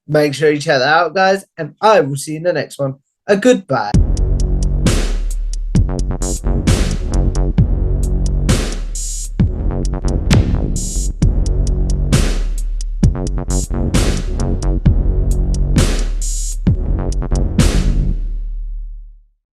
Make sure you check that out, guys, and I will see you in the next one. A goodbye.